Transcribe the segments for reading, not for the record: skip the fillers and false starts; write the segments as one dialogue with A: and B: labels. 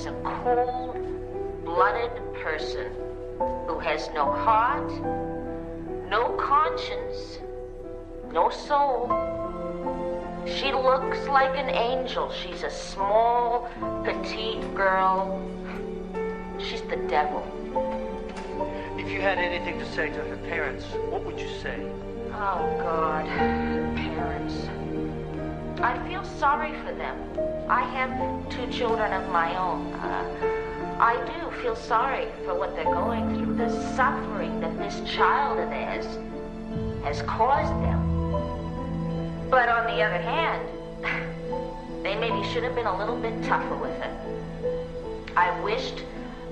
A: is a cold-blooded person who has no heart, no conscience, no soul. She looks like an angel. She's a small, petite girl. She's the devil.
B: If you had anything to say to her parents, what would you say?
A: Oh, God. Parents. I feel sorry for them. I have 2 children of my own. I do feel sorry for what they're going through, the suffering that this child of theirs has caused them. But on the other hand, they maybe should have been a little bit tougher with her. I wished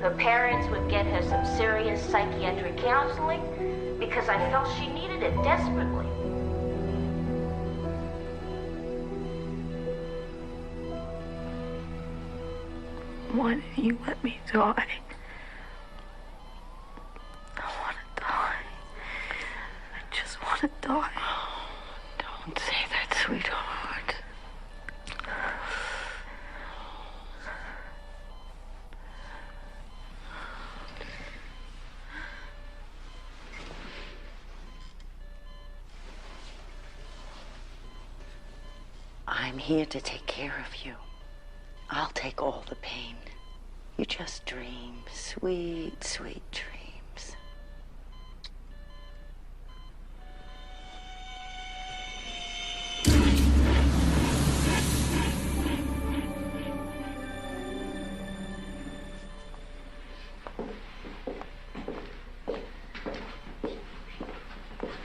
A: her parents would get her some serious psychiatric counseling because I felt she needed it desperately.
C: Why didn't you let me die? I want to die. I just want to die. Don't say that, sweetheart.
D: I'm here to take care of you. I'll take all the pain. You just dream sweet, sweet dreams.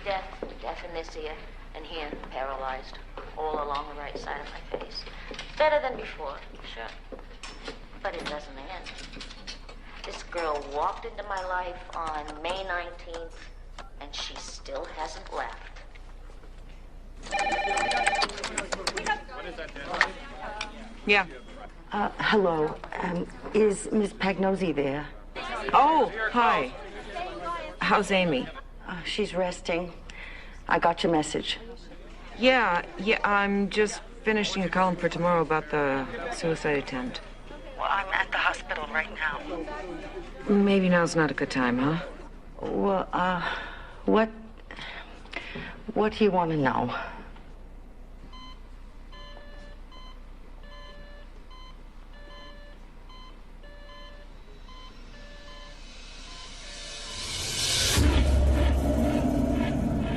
A: Deaf in this ear, and here, paralyzed, all along the right side of my face. Better than before, sure. But it doesn't end. This girl walked into my life on May 19th, and she still hasn't left.
E: Yeah.
D: Hello. Is Miss Pagnozzi there?
E: Oh, hi. How's Amy?
D: She's resting. I got your message.
E: Yeah, I'm just finishing a column for tomorrow about the suicide attempt.
D: Well, I'm at the hospital right now.
E: Maybe now's not a good time, huh?
D: Well, what do you want to know?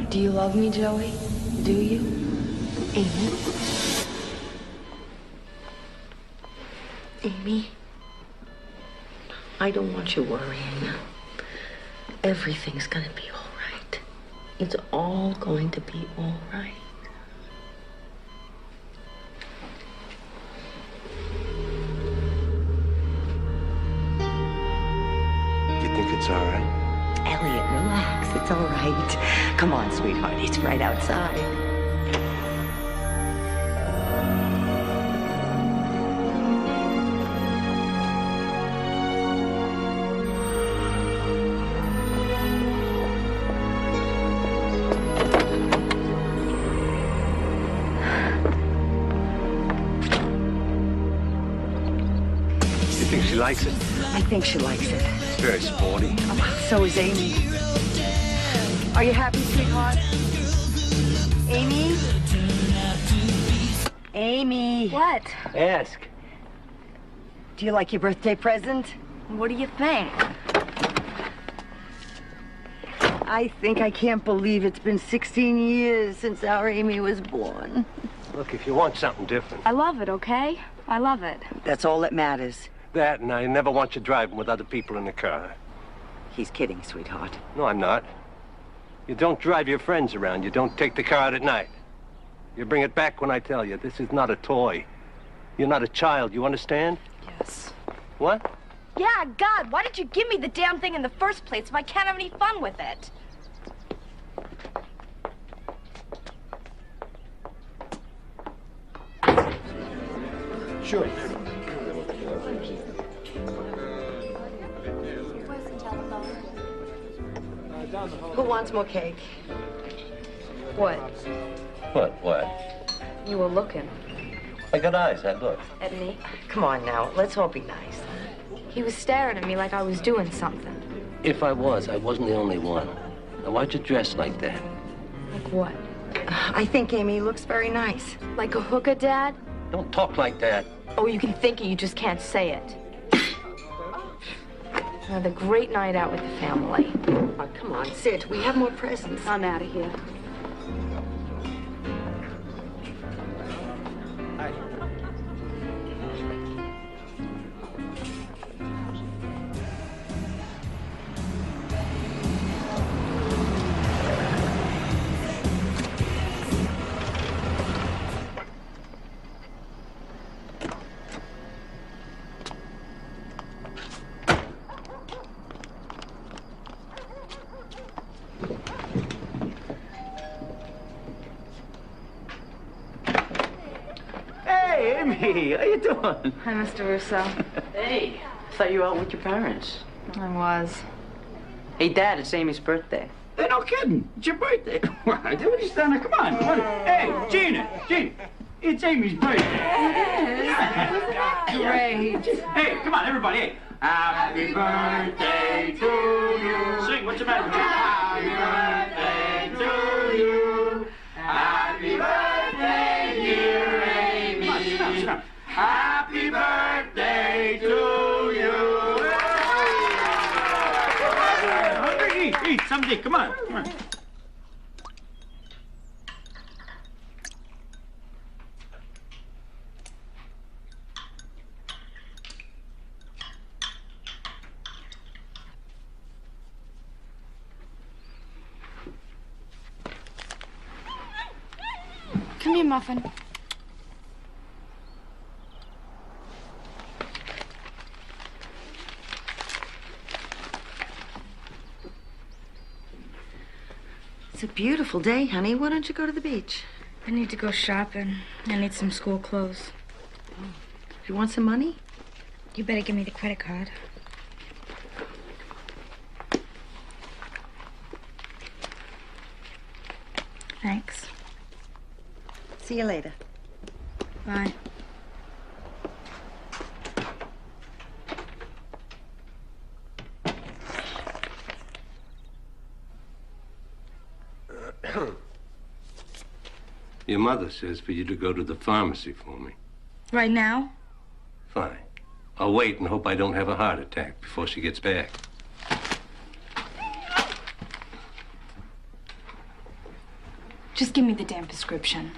C: Do you love me, Joey? Do you?
D: Amy? Amy? I don't want you worrying. Everything's gonna be all right. It's all going to be all right.
B: You think it's all right?
D: Elliot, relax. It's all right. Come on, sweetheart. It's right outside.
B: You think she likes it?
D: I think she likes it.
B: It's very sporty.
D: Oh, so is Amy. Are you happy, sweetheart? Amy? Amy.
C: What?
B: Ask.
D: Do you like your birthday present?
C: What do you think?
D: I think I can't believe it's been 16 years since our Amy was born.
B: Look, if you want something different.
C: I love it, okay? I love it.
D: That's all that matters.
B: That, and I never want you driving with other people in the car.
D: He's kidding, sweetheart.
B: No, I'm not. You don't drive your friends around. You don't take the car out at night. You bring it back when I tell you. This is not a toy. You're not a child, you understand?
C: Yes.
B: What?
C: Yeah, God, why did you give me the damn thing in the first place if I can't have any fun with it?
B: Sure.
D: Who wants more cake?
C: What?
F: What?
C: You were looking
F: I got eyes, I look.
C: at me.
D: Come on now, let's all be nice.
C: He was staring at me like I was doing something.
B: If I wasn't the only one. Now, why'd you dress like that?
C: Like what?
G: I think Amy looks very nice.
C: Like a hooker, Dad?
B: Don't talk like that.
C: Oh, you can think it, you just can't say it. Another great night out with the family.
G: Oh, come on, Sid. We have more presents.
C: I'm out of here.
H: Hey, how you doing?
C: Hi, Mr. Russo.
H: Hey, I thought you were out with your parents.
C: I was.
H: Hey, Dad, it's Amy's birthday. Hey, no kidding. It's your birthday. What are you standing there? Come on. Hey, Gina, it's Amy's birthday.
C: Great.
H: Hey, come on, everybody. Hey. Happy birthday to you. Sing, what's the matter with you? Happy birthday to you. Happy birthday, dear Amy. Come on, sit down. Happy birthday to you. Hungry? Eat, something. Come on.
C: Come here, Muffin.
G: It's a beautiful day, honey. Why don't you go to the beach?
C: I need to go shopping. I need some school clothes.
G: You want some money?
C: You better give me the credit card. Thanks.
G: See you later.
C: Bye.
B: Your mother says for you to go to the pharmacy for me.
C: Right now?
B: Fine. I'll wait and hope I don't have a heart attack before she gets back.
C: Just give me the damn prescription.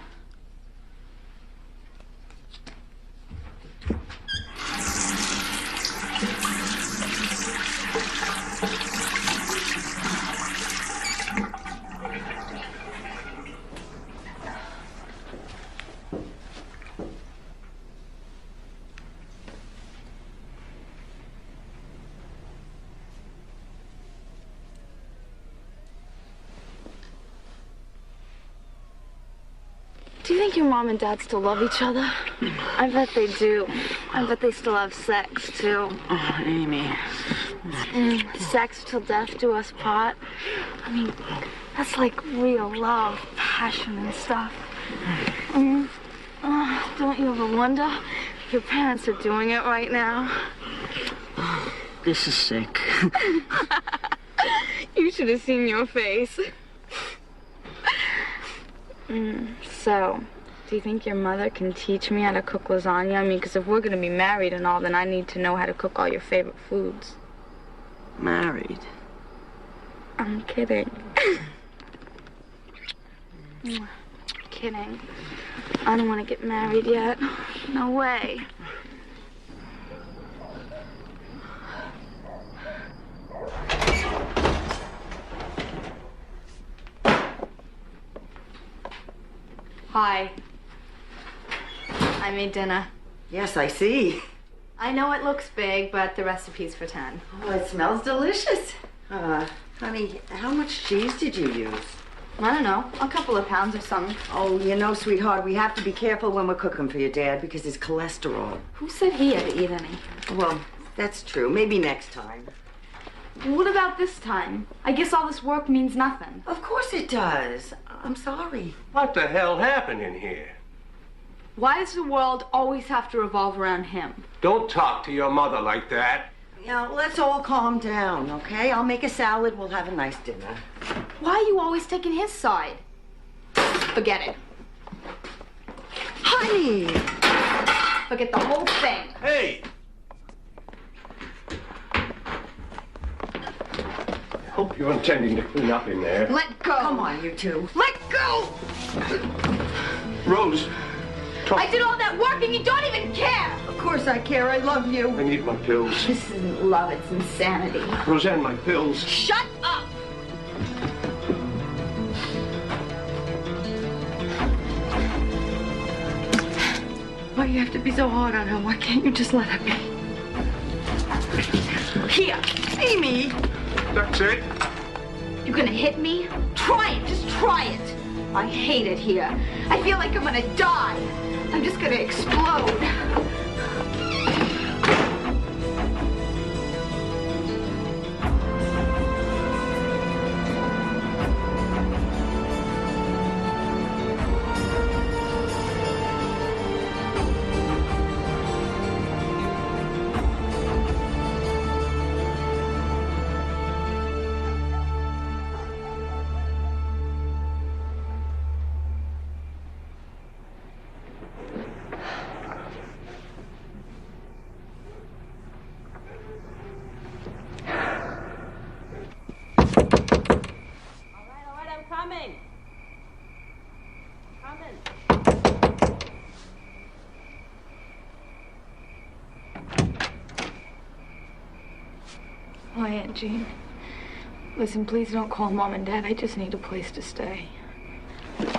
C: Do you think your mom and dad still love each other? I bet they do. I bet they still have sex, too.
H: Oh, Amy.
C: Sex till death do us part. I mean, that's like real love, passion and stuff. Don't you ever wonder if your parents are doing it right now?
H: This is sick.
C: You should have seen your face. So, do you think your mother can teach me how to cook lasagna? I mean, because if we're going to be married and all, then I need to know how to cook all your favorite foods.
H: Married?
C: I'm kidding. Kidding. I don't want to get married yet. No way. Hi. I made dinner.
G: Yes, I see.
C: I know it looks big, but the recipe's for 10.
G: Oh, it smells delicious. Honey, how much cheese did you use?
C: I don't know, a couple of pounds or something.
G: Oh, you know, sweetheart, we have to be careful when we're cooking for your dad because his cholesterol.
C: Who said he had to eat any?
G: Well, that's true. Maybe next time.
C: What about this time? I guess all this work means nothing.
G: Of course it does. I'm sorry.
B: What the hell happened in here?
C: Why does the world always have to revolve around him?
B: Don't talk to your mother like that.
G: Yeah, let's all calm down, okay? I'll make a salad. We'll have a nice dinner.
C: Why are you always taking his side? Forget it.
G: Honey!
C: Forget the whole thing.
B: Hey! Hope you're intending to clean up in there.
C: Let go.
G: Come on, you two.
C: Let go!
B: Rose, talk.
C: I did all that work and you don't even care.
G: Of course I care. I love you.
B: I need my pills.
C: This isn't love, it's insanity.
B: Roseanne, my pills.
C: Shut up!
G: Why do you have to be so hard on her? Why can't you just let her be? Here, Amy!
B: That's it?
C: You're gonna hit me? Try it, just try it. I hate it here. I feel like I'm gonna die. I'm just gonna explode. Oh, Aunt Jean. Listen, please don't call Mom and Dad. I just need a place to stay.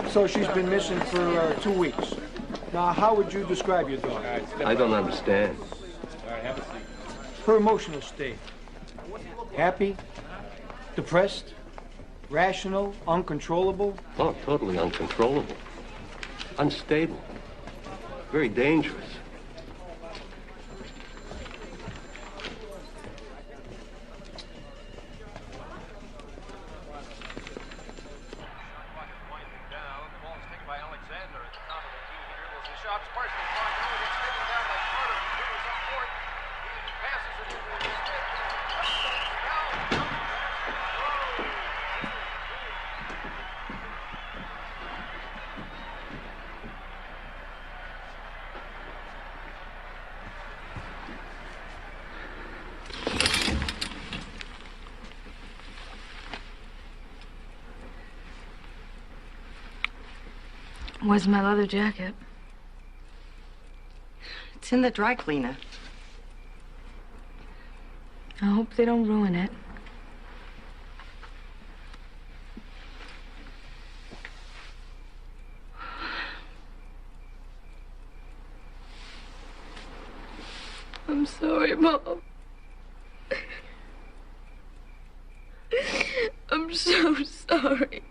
I: So she's been missing for 2 weeks. Now, how would you describe your daughter?
B: I don't understand.
I: Her emotional state. Happy? Depressed? Rational? Uncontrollable?
B: Oh, totally uncontrollable. Unstable. Very dangerous.
C: Where's my leather jacket?
G: It's in the dry cleaner.
C: I hope they don't ruin it. I'm sorry, Mom. I'm so sorry.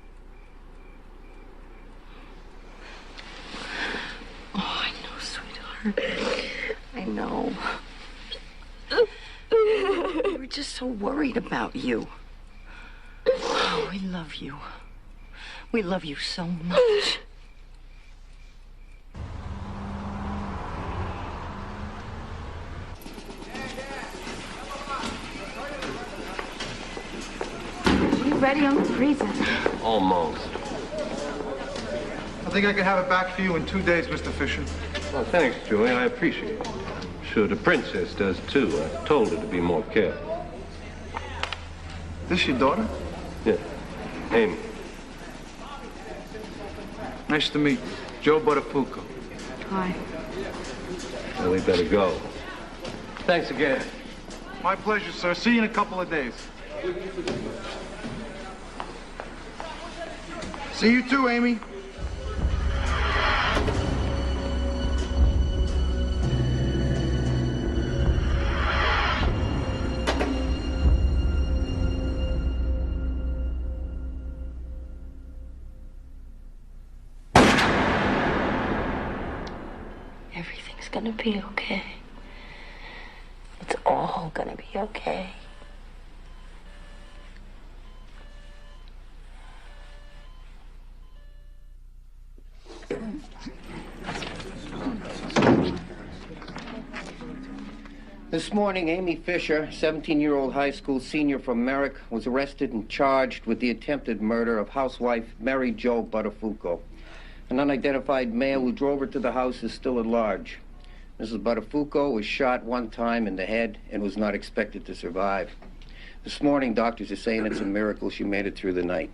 G: Oh, I know, sweetheart. I know. We were just so worried about you. Oh, we love you. We love you so much.
C: You ready? I'm freezing.
B: Almost.
J: I think I can have it back for you in 2 days, Mr. Fisher.
B: Well, thanks, Julie. I appreciate it. Sure, the princess does, too. I told her to be more careful.
J: This your daughter?
B: Yeah. Amy.
J: Nice to meet you. Joe Buttafuoco.
C: Hi.
B: Well, we better go. Thanks again.
J: My pleasure, sir. See you in a couple of days. See you too, Amy.
D: Everything's gonna be okay. It's all gonna be okay.
K: This morning, Amy Fisher, 17-year-old high school senior from Merrick, was arrested and charged with the attempted murder of housewife Mary Jo Buttafuoco. An unidentified male who drove her to the house is still at large. Mrs. Buttafuoco was shot one time in the head and was not expected to survive. This morning, doctors are saying it's a miracle she made it through the night.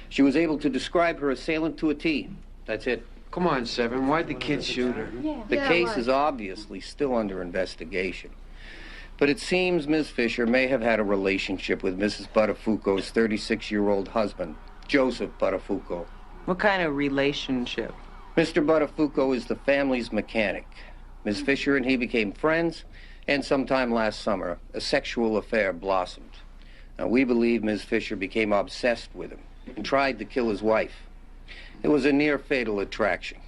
K: She was able to describe her assailant to a T. That's it.
L: Come on, Seven. Why'd the kid shoot her?
K: The case is obviously still under investigation. But it seems Ms. Fisher may have had a relationship with Mrs. Buttafuoco's 36-year-old husband, Joseph Buttafuoco.
E: What kind of relationship?
K: Mr. Buttafuoco is the family's mechanic. Ms. Fisher and he became friends, and sometime last summer, a sexual affair blossomed. Now, we believe Ms. Fisher became obsessed with him and tried to kill his wife. It was a near-fatal attraction.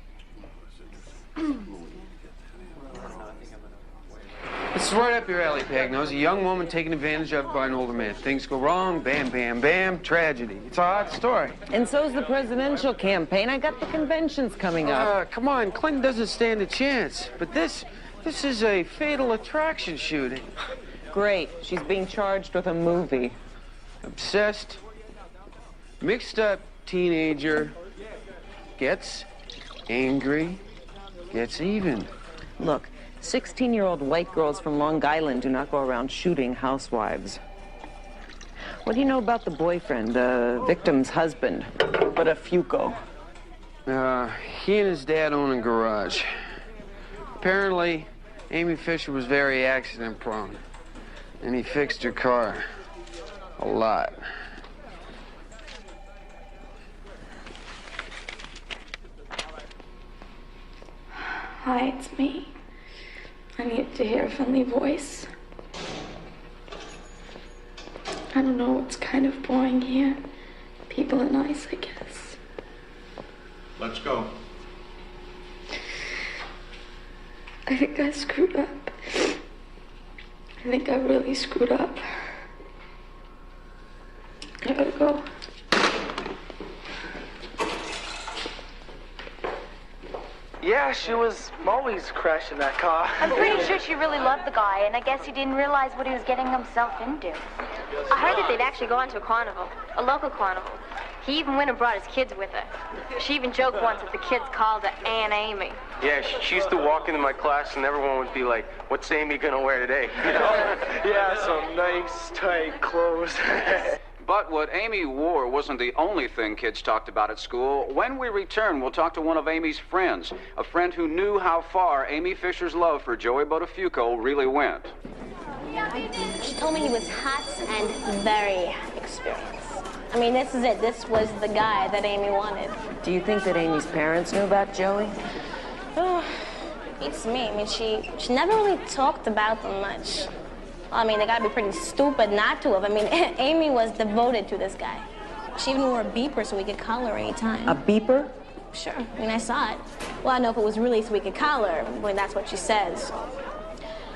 L: It's right up your alley, Pagnose. A young woman taken advantage of by an older man. Things go wrong, bam, bam, bam, tragedy. It's a hot story.
E: And so's the presidential campaign. I got the conventions coming up.
L: Come on, Clinton doesn't stand a chance. But this is a fatal attraction shooting.
E: Great. She's being charged with a movie.
L: Obsessed, mixed up teenager, gets angry, gets even.
E: Look, 16-year-old white girls from Long Island do not go around shooting housewives. What do you know about the boyfriend, the victim's husband, Buttafuoco?
L: He and his dad own a garage. Apparently, Amy Fisher was very accident-prone, and he fixed her car a lot.
C: Hi, it's me. I needed to hear a friendly voice. I don't know, it's kind of boring here. People are nice, I guess.
J: Let's go.
C: I think I screwed up. I think I really screwed up. I gotta go.
M: Yeah, she was always crashing that car.
A: I'm pretty sure she really loved the guy, and I guess he didn't realize what he was getting himself into.
N: I heard that they'd actually gone to a carnival, a local carnival. He even went and brought his kids with her. She even joked once that the kids called her Aunt Amy.
B: Yeah, she used to walk into my class and everyone would be like, what's Amy gonna wear today?
M: Yeah, some nice, tight clothes.
O: But what Amy wore wasn't the only thing kids talked about at school. When we return, we'll talk to one of Amy's friends, a friend who knew how far Amy Fisher's love for Joey Buttafuoco really went.
N: She told me he was hot and very experienced. I mean, this is it. This was the guy that Amy wanted.
E: Do you think that Amy's parents knew about Joey?
N: Oh, beats me. I mean, she never really talked about them much. I mean, they gotta be pretty stupid not to have. I mean, Amy was devoted to this guy. She even wore a beeper so we could call her anytime.
E: A beeper?
N: Sure. I mean, I saw it. Well, I know if it was really so we could call her. I mean, that's what she says.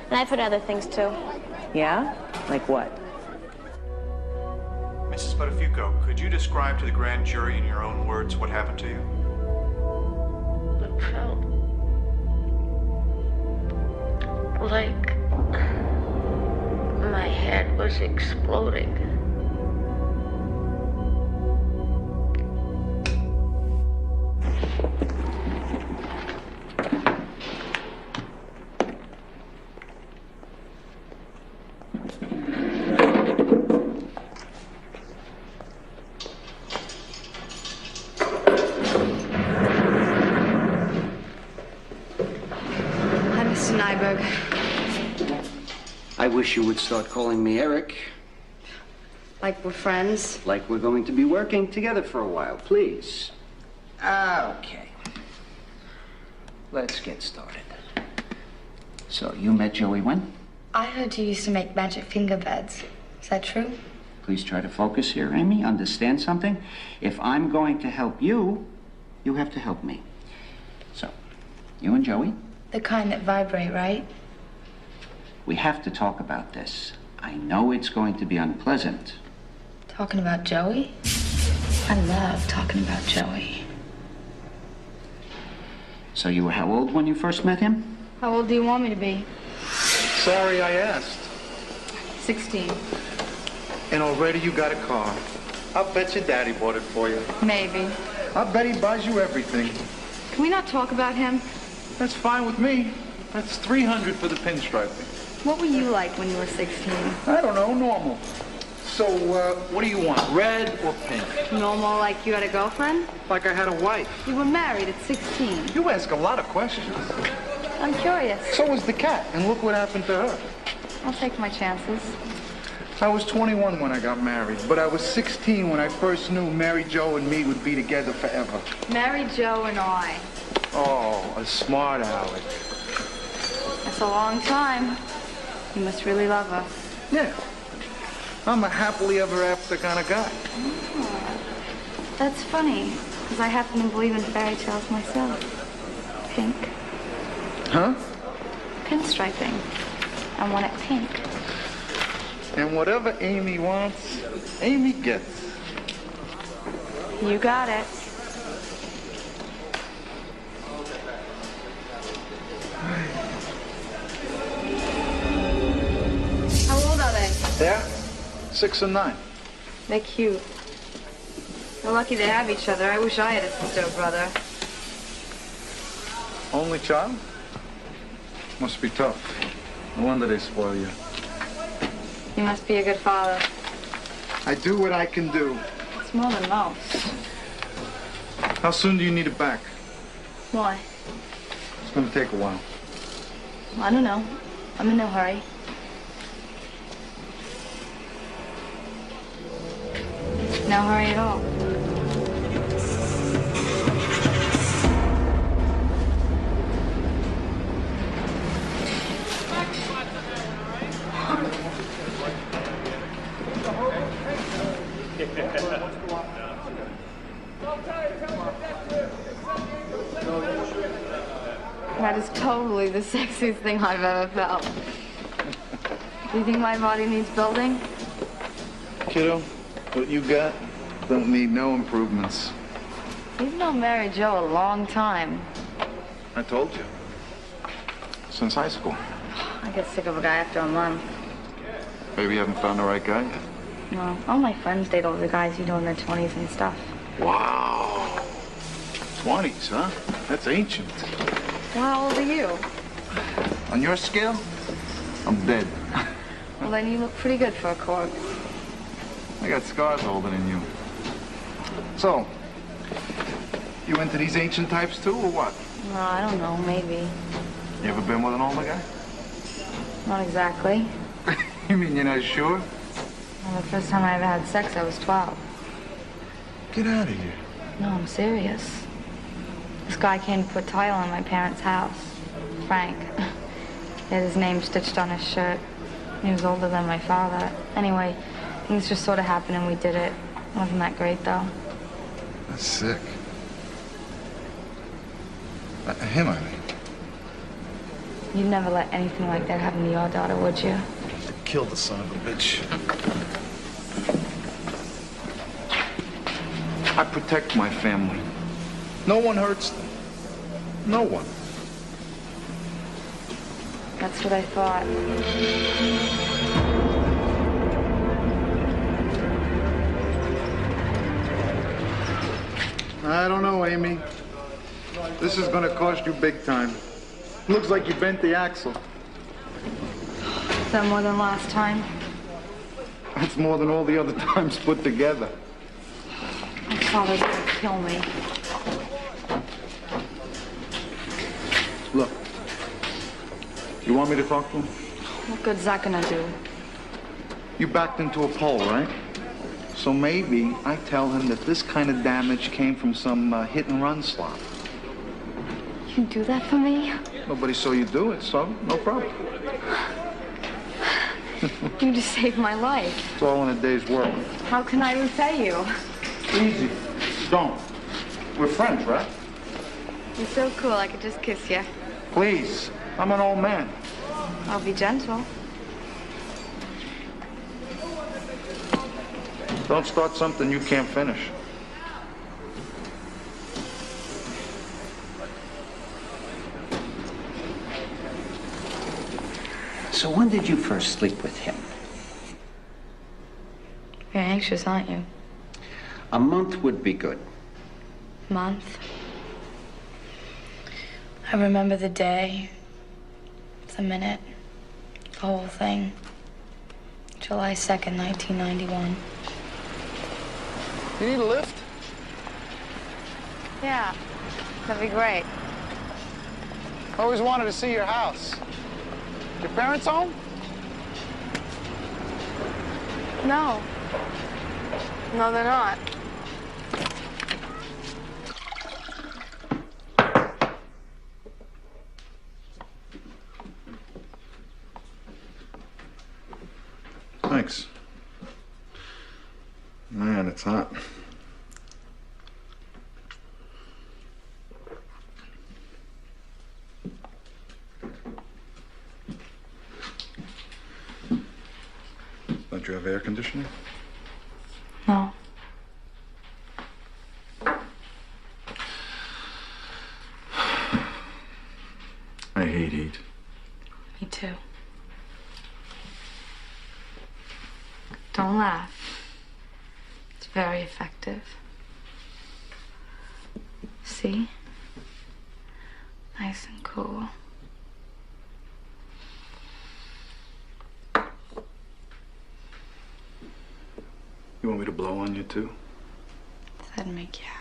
N: And I've heard other things, too.
E: Yeah? Like what?
P: Mrs. Buttafuoco, could you describe to the grand jury in your own words what happened to you?
A: It felt like my head was exploding.
C: Hi, Mr. Nyberg.
Q: I wish you would start calling me Eric.
C: Like we're friends?
Q: Like we're going to be working together for a while, please. Okay. Let's get started. So, you met Joey when?
C: I heard you used to make magic finger beds. Is that true?
Q: Please try to focus here, Amy. Understand something? If I'm going to help you, you have to help me. So, you and Joey?
C: The kind that vibrate, right?
Q: We have to talk about this. I know it's going to be unpleasant.
C: Talking about Joey? I love talking about Joey.
Q: So you were how old when you first met him?
C: How old do you want me to be?
R: Sorry I asked.
C: 16.
R: And already you got a car. I'll bet your daddy bought it for you.
C: Maybe.
R: I bet he buys you everything.
C: Can we not talk about him?
R: That's fine with me. That's $300 for the pinstriping.
C: What were you like when you were 16?
R: I don't know, normal. So, what do you want, red or pink?
C: Normal, like you had a girlfriend?
R: Like I had a wife.
C: You were married at 16.
R: You ask a lot of questions.
C: I'm curious.
R: So was the cat, and look what happened to her.
C: I'll take my chances.
R: I was 21 when I got married, but I was 16 when I first knew Mary Jo and me would be together forever.
C: Mary Jo and I.
R: Oh, a smart aleck.
C: That's a long time. You must really love her.
R: Yeah. I'm a happily ever after kind of guy.
C: Oh, that's funny, because I happen to believe in fairy tales myself. Pink.
R: Huh?
C: Pinstriping. I want it pink.
R: And whatever Amy wants, Amy gets.
C: You got it. How old are they?
R: Yeah? 6 and 9.
C: They're cute. They're lucky they have each other. I wish I had a sister or brother.
R: Only child? Must be tough. No wonder they spoil you.
C: You must be a good father.
R: I do what I can do.
C: It's more than most.
R: How soon do you need it back?
C: Why?
R: It's going to take a while.
C: I don't know. I'm in no hurry. No hurry at all. That is totally the sexiest thing I've ever felt. Do you think my body needs building?
R: Kiddo, what you got don't need no improvements.
C: You've known Mary Jo a long time.
R: I told you. Since high school.
C: I get sick of a guy after a month.
R: Maybe you haven't found the right guy yet.
C: No, all my friends date older guys, you know, in their 20s and stuff.
R: Wow. 20s, huh? That's ancient.
C: Well, how old are you?
R: On your scale, I'm dead.
C: Well, then you look pretty good for a corpse.
R: I got scars older than you. So, you into these ancient types too, or what?
C: No, I don't know, maybe.
R: You ever been with an older guy?
C: Not exactly.
R: You mean you're not sure?
C: Well, the first time I ever had sex, I was 12.
R: Get out of here.
C: No, I'm serious. This guy came to put tile on my parents' house. Frank. He had his name stitched on his shirt. He was older than my father. Anyway, things just sort of happened and we did it. Wasn't that great, though?
R: That's sick. Him, I mean.
C: You'd never let anything like that happen to your daughter, would you?
R: Kill the son of a bitch. I protect my family. No one hurts them. No one.
C: That's what I thought.
R: I don't know, Amy. This is gonna cost you big time. Looks like you bent the axle.
C: Is that more than last time?
R: That's more than all the other times put together.
C: My father's gonna kill me.
R: Look, you want me to talk to him?
C: What good's that gonna do?
R: You backed into a pole, right? So maybe I tell him that this kind of damage came from some hit-and-run slop.
C: You can do that for me?
R: Nobody saw you do it, so no problem.
C: You just saved my life.
R: It's all in a day's work.
C: How can I repay you?
R: Easy. Don't. We're friends, right?
C: You're so cool, I could just kiss you.
R: Please. I'm an old man.
C: I'll be gentle.
R: Don't start something you can't finish.
Q: So when did you first sleep with him?
C: You're anxious, aren't you?
Q: A month would be good.
C: Month? I remember the day, the minute, the whole thing. July 2nd, 1991.
L: You need a lift?
C: Yeah, that'd be great.
L: Always wanted to see your house. Your parents home?
C: No. No, they're not.
R: Thanks. Man, it's hot. Don't you have air conditioning?
C: No.
R: I hate heat.
C: Me too. Don't laugh. It's very effective. See? Nice and cool.
R: You want me to blow on you too?
C: That'd make you happy.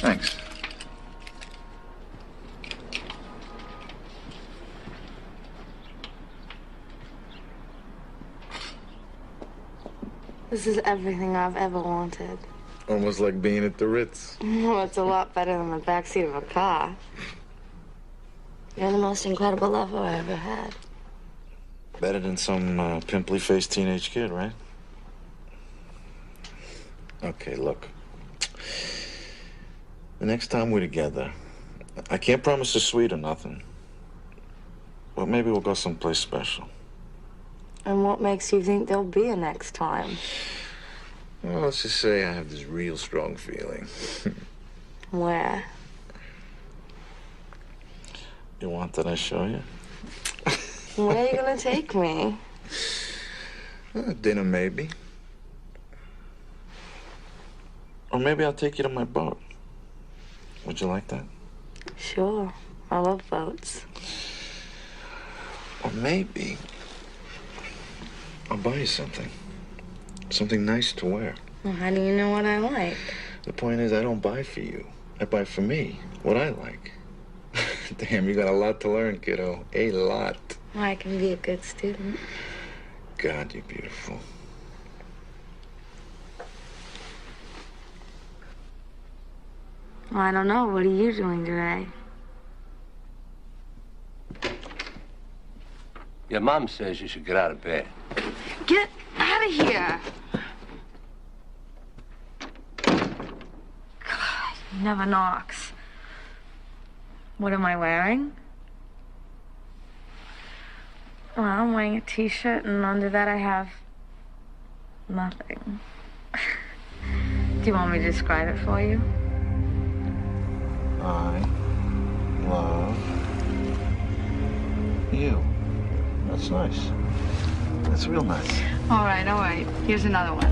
R: Thanks.
C: This is everything I've ever wanted.
R: Almost like being at the Ritz.
C: Oh, it's a lot better than the backseat of a car. You're the most incredible lover I ever had.
R: Better than some pimply-faced teenage kid, right? Okay, look. The next time we're together, I can't promise a suite or nothing. But maybe we'll go someplace special.
C: And what makes you think there'll be a next time?
R: Well, let's just say I have this real strong feeling.
C: Where?
R: You want that I show you?
C: Where are you gonna take me?
R: Dinner, maybe. Or maybe I'll take you to my boat. Would you like that?
C: Sure. I love boats.
R: Or maybe I'll buy you something. Something nice to wear.
C: Well, how do you know what I like?
R: The point is, I don't buy for you. I buy for me, what I like. Damn, you got a lot to learn, kiddo. A lot.
C: I can be a good student.
R: God, you're beautiful.
C: Well, I don't know. What are you doing today?
B: Your mom says you should get out of bed.
C: Get out of here. God, he never knocks. What am I wearing? Well, I'm wearing a t-shirt, and under that I have nothing. Do you want me to describe it for you?
R: I love you. That's nice. That's real nice.
C: All right. Here's another one.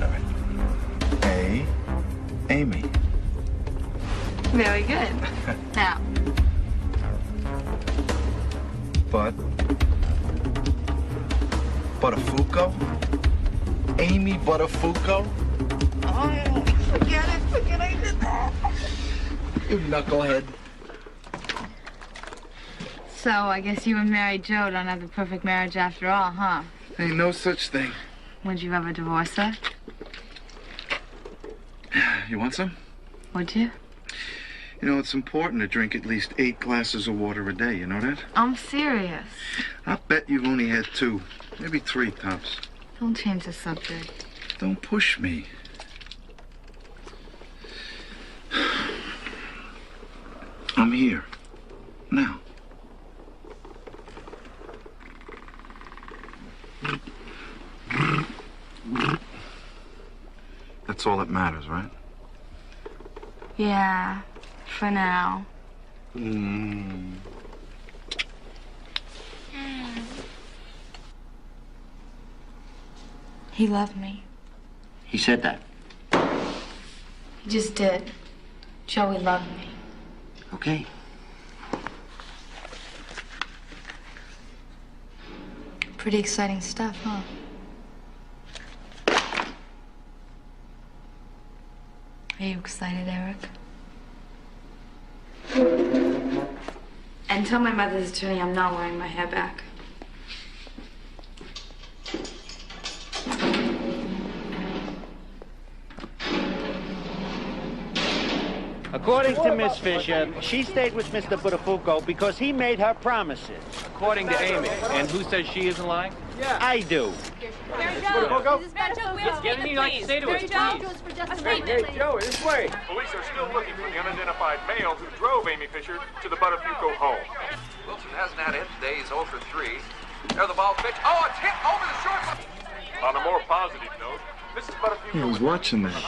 R: All right. Amy.
C: Very good. Now.
R: Buttafuoco? Amy Buttafuoco?
C: Oh, forget I did that.
R: You knucklehead.
C: So, I guess you and Mary Jo don't have the perfect marriage after all, huh?
R: Ain't no such thing.
C: Would you ever divorce her?
R: You want some?
C: Would you?
R: You know, it's important to drink at least 8 glasses of water a day, you know that?
C: I'm serious.
R: I'll bet you've only had 2, maybe 3 tops.
C: Don't change the subject.
R: Don't push me. I'm here. Now. That's all that matters, right?
C: Yeah, for now. He loved me.
Q: He said that.
C: He just did. Joey loved me.
Q: Okay.
C: Pretty exciting stuff, huh? Are you excited, Eric? And tell my mother's attorney I'm not wearing my hair back.
H: According to Miss Fisher, she stayed with Mr. Buttafuoco because he made her promises.
S: According to Amy. And who says she isn't lying?
H: Yeah. I do.
T: Mary Jo, this is Mary Jo.
S: Yes, get anything like to say to us,
T: please. For just a statement,
P: Hey, Joe, this way. Police are still looking for the unidentified male who drove Amy Fisher to the Buttafuoco home.
O: Wilson hasn't had a hit today. He's 0 for 3. There's the ball pitch. Oh, it's hit over the short.
P: On a more positive note, Mrs. Buttafuoco
R: I was watching that.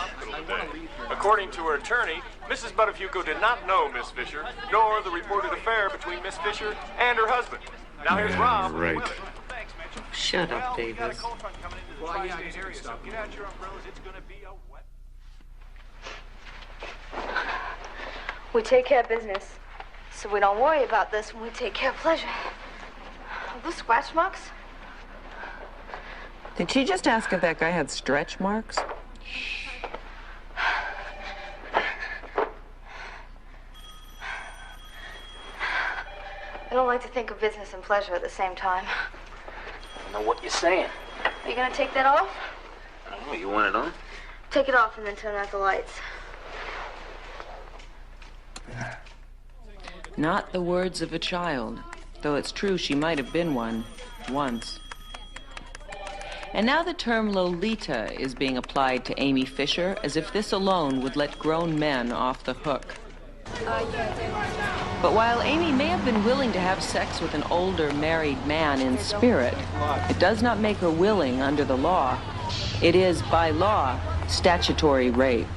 P: today. According to her attorney, Mrs. Buttafuoco did not know Miss Fisher, nor the reported affair between Miss Fisher and her husband. Now here's Rob.
R: Right.
D: Shut up, Davis.
C: We take care of business, so we don't worry about this when we take care of pleasure. Are those scratch marks?
E: Did she just ask if that guy had stretch marks?
C: I don't like to think of business and pleasure at the same time.
F: I don't know what you're saying.
C: Are you gonna take that off?
F: I don't know. You want it on?
C: Take it off and then turn out the lights.
E: Not the words of a child, though it's true she might have been one once. And now the term Lolita is being applied to Amy Fisher as if this alone would let grown men off the hook. But while Amy may have been willing to have sex with an older married man in spirit, it does not make her willing under the law. It is, by law, statutory rape.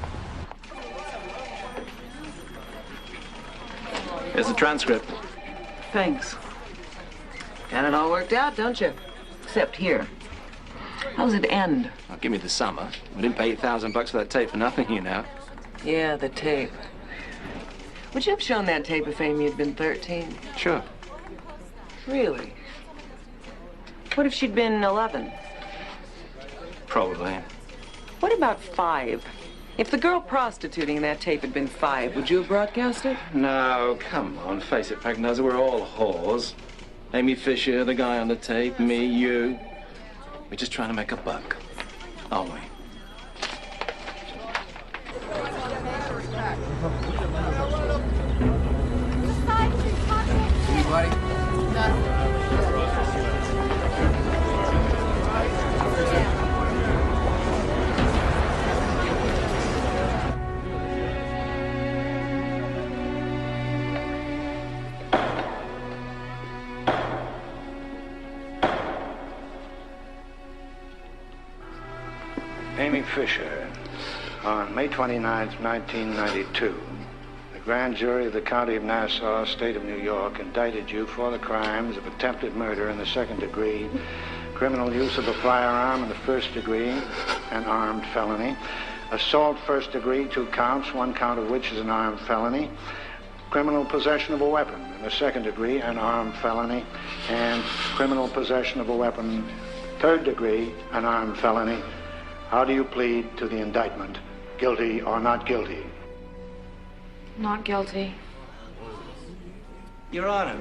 S: Here's the transcript.
E: Thanks. Got it all worked out, don't you? Except here. How's it end?
S: Well, give me the summer. We didn't pay $8,000 for that tape for nothing, you know.
E: Yeah, the tape. Would you have shown that tape if Amy had been 13?
S: Sure.
E: Really? What if she'd been 11?
S: Probably.
E: What about 5? If the girl prostituting in that tape had been 5, would you have broadcast it?
S: No, come on, face it, Pagnoza, we're all whores. Amy Fisher, the guy on the tape, me, you. We're just trying to make a buck, aren't we?
H: Anybody?
U: Amy Fisher, on May 29, 1992, the grand jury of the County of Nassau, State of New York, indicted you for the crimes of attempted murder in the 2nd degree, criminal use of a firearm in the 1st degree, an armed felony, assault 1st degree, 2 counts, 1 count of which is an armed felony, criminal possession of a weapon in the 2nd degree, an armed felony, and criminal possession of a weapon 3rd degree, an armed felony. How do you plead to the indictment? Guilty or not guilty?
C: Not guilty.
B: Your Honor,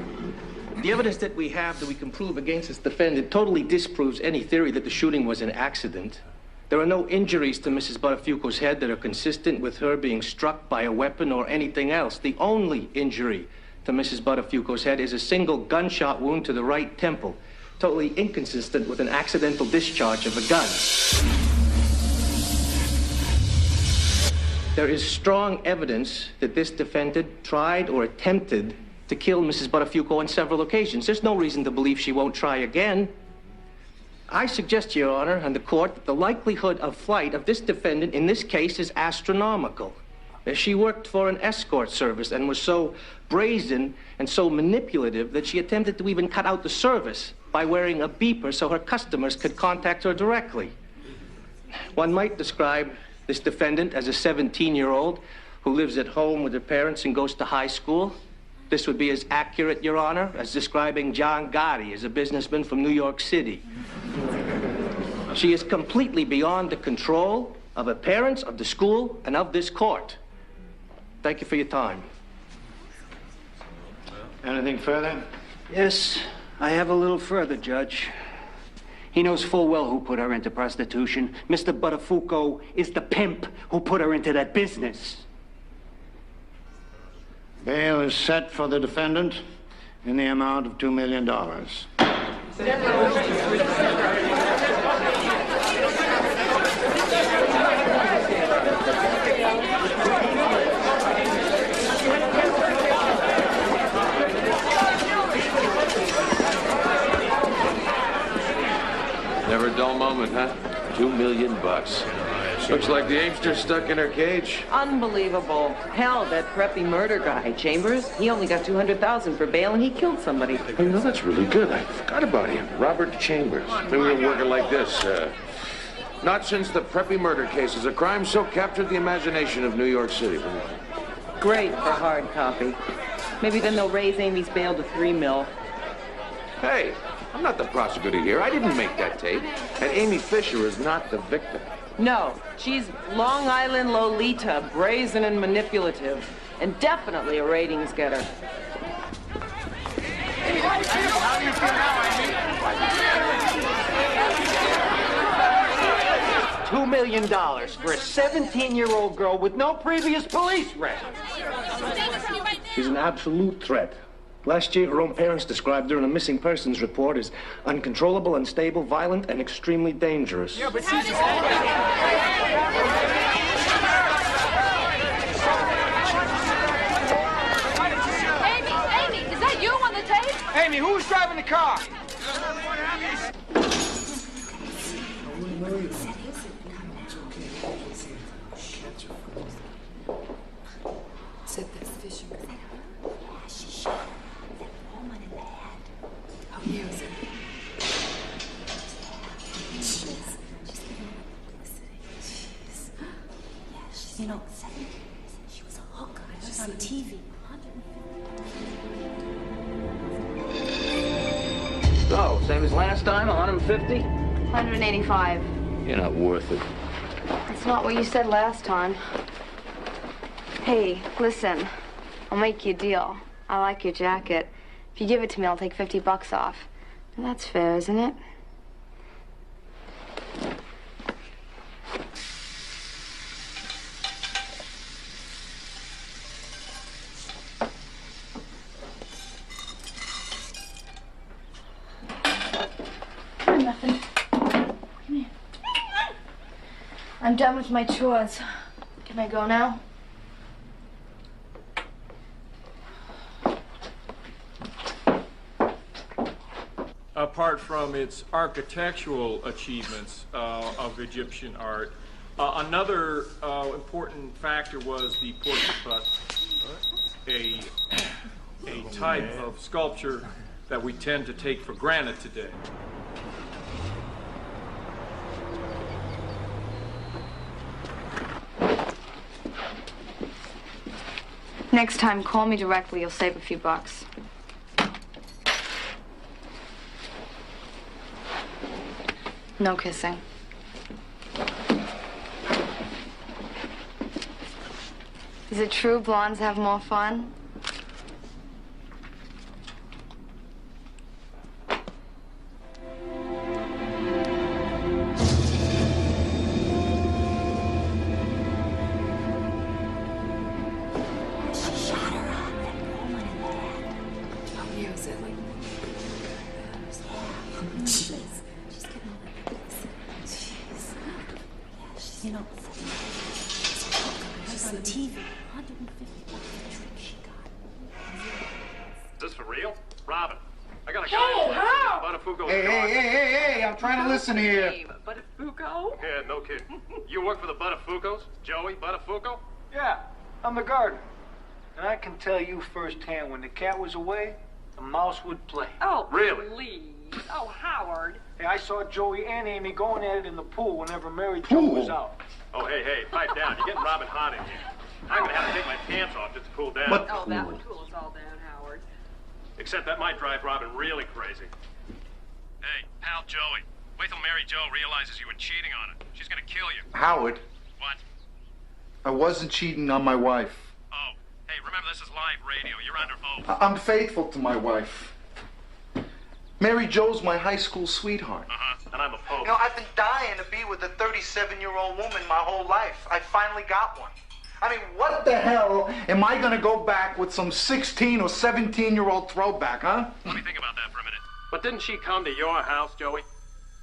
B: the evidence that we have that we can prove against this defendant totally disproves any theory that the shooting was an accident. There are no injuries to Mrs. Buttafuoco's head that are consistent with her being struck by a weapon or anything else. The only injury to Mrs. Buttafuoco's head is a single gunshot wound to the right temple, totally inconsistent with an accidental discharge of a gun. There is strong evidence that this defendant tried or attempted to kill Mrs. Buttafuoco on several occasions. There's no reason to believe she won't try again. I suggest, Your Honor, and the court, that the likelihood of flight of this defendant in this case is astronomical. She worked for an escort service and was so brazen and so manipulative that she attempted to even cut out the service by wearing a beeper so her customers could contact her directly. One might describe this defendant as a 17-year-old who lives at home with her parents and goes to high school. This would be as accurate, Your Honor, as describing John Gotti as a businessman from New York City. She is completely beyond the control of her parents, of the school, and of this court. Thank you for your time.
U: Anything further?
Q: Yes, I have a little further, Judge. He knows full well who put her into prostitution. Mr. Buttafuoco is the pimp who put her into that business.
U: Bail is set for the defendant in the amount of $2 million.
V: Never a dull moment, huh? $2 million. Looks like the aimster's stuck in her cage.
E: Unbelievable. Hell, that preppy murder guy, Chambers, he only got $200,000 for bail and he killed somebody.
V: Oh, you know, that's really good. I forgot about him. Robert Chambers. Maybe we're working like this. Not since the preppy murder cases, a crime so captured the imagination of New York City.
E: Great for hard copy. Maybe then they'll raise Amy's bail to $3 million.
V: Hey, I'm not the prosecutor here. I didn't make that tape. And Amy Fisher is not the victim.
E: No, she's Long Island Lolita, brazen and manipulative, and definitely a ratings getter.
H: How do you feel now, Amy?
Q: $2 million for a 17-year-old girl with no previous police record.
B: She's an absolute threat. Last year, her own parents described her in a missing persons report as uncontrollable, unstable, violent, and extremely dangerous.
H: Yeah, but she's...
T: Amy, is that you on the tape?
H: Amy, who was driving the car?
T: Said this Fisher.
D: You know, she was a hooker. She was on TV.
S: So, same as last time, 150?
C: 185.
S: You're not worth it.
C: That's That's not what you said last time. Hey, listen. I'll make you a deal. I like your jacket. If you give it to me, I'll take $50 off. Now, that's fair, isn't it? Nothing. Come here. I'm done with my chores. Can I go now?
P: Apart from its architectural achievements of Egyptian art, another important factor was the portrait bust, a type of sculpture that we tend to take for granted today.
C: Next time, call me directly. You'll save a few bucks. No kissing. Is it true blondes have more fun?
T: You know, she's on TV. 150 trick she got.
P: Is this for real? Robin, I got a
T: Hey,
P: guy
T: how?
P: Buttafuoco.
R: Hey, I'm trying to listen here.
P: Buttafuoco? Yeah, no kidding. You work for the Buttafuocos? Joey Buttafuoco?
G: Yeah, I'm the gardener. And I can tell you firsthand, when the cat was away, the mouse would play.
I: Oh,
P: really?
I: Please. Oh, Howard.
G: Hey, I saw Joey and Amy going at it in the pool whenever Mary Jo was out.
P: Oh, hey, pipe down. You're getting Robin hot in here. I'm gonna have to take my pants off just to cool down.
R: But
I: Oh, that would cool us all down, Howard.
P: Except that might drive Robin really crazy. Hey, pal Joey. Wait till Mary Jo realizes you were cheating on her. She's gonna kill you.
R: Howard,
P: What?
R: I wasn't cheating on my wife.
P: Oh, hey, remember this is live radio. You're under oath.
R: I'm faithful to my wife. Mary Jo's my high school sweetheart.
P: And I'm a pope.
W: You know, I've been dying to be with a 37-year-old woman my whole life. I finally got one. I mean,
R: What the hell am I gonna go back with some 16 or 17-year-old throwback, huh?
P: Let me think about that for a minute. But didn't she come to your house, Joey?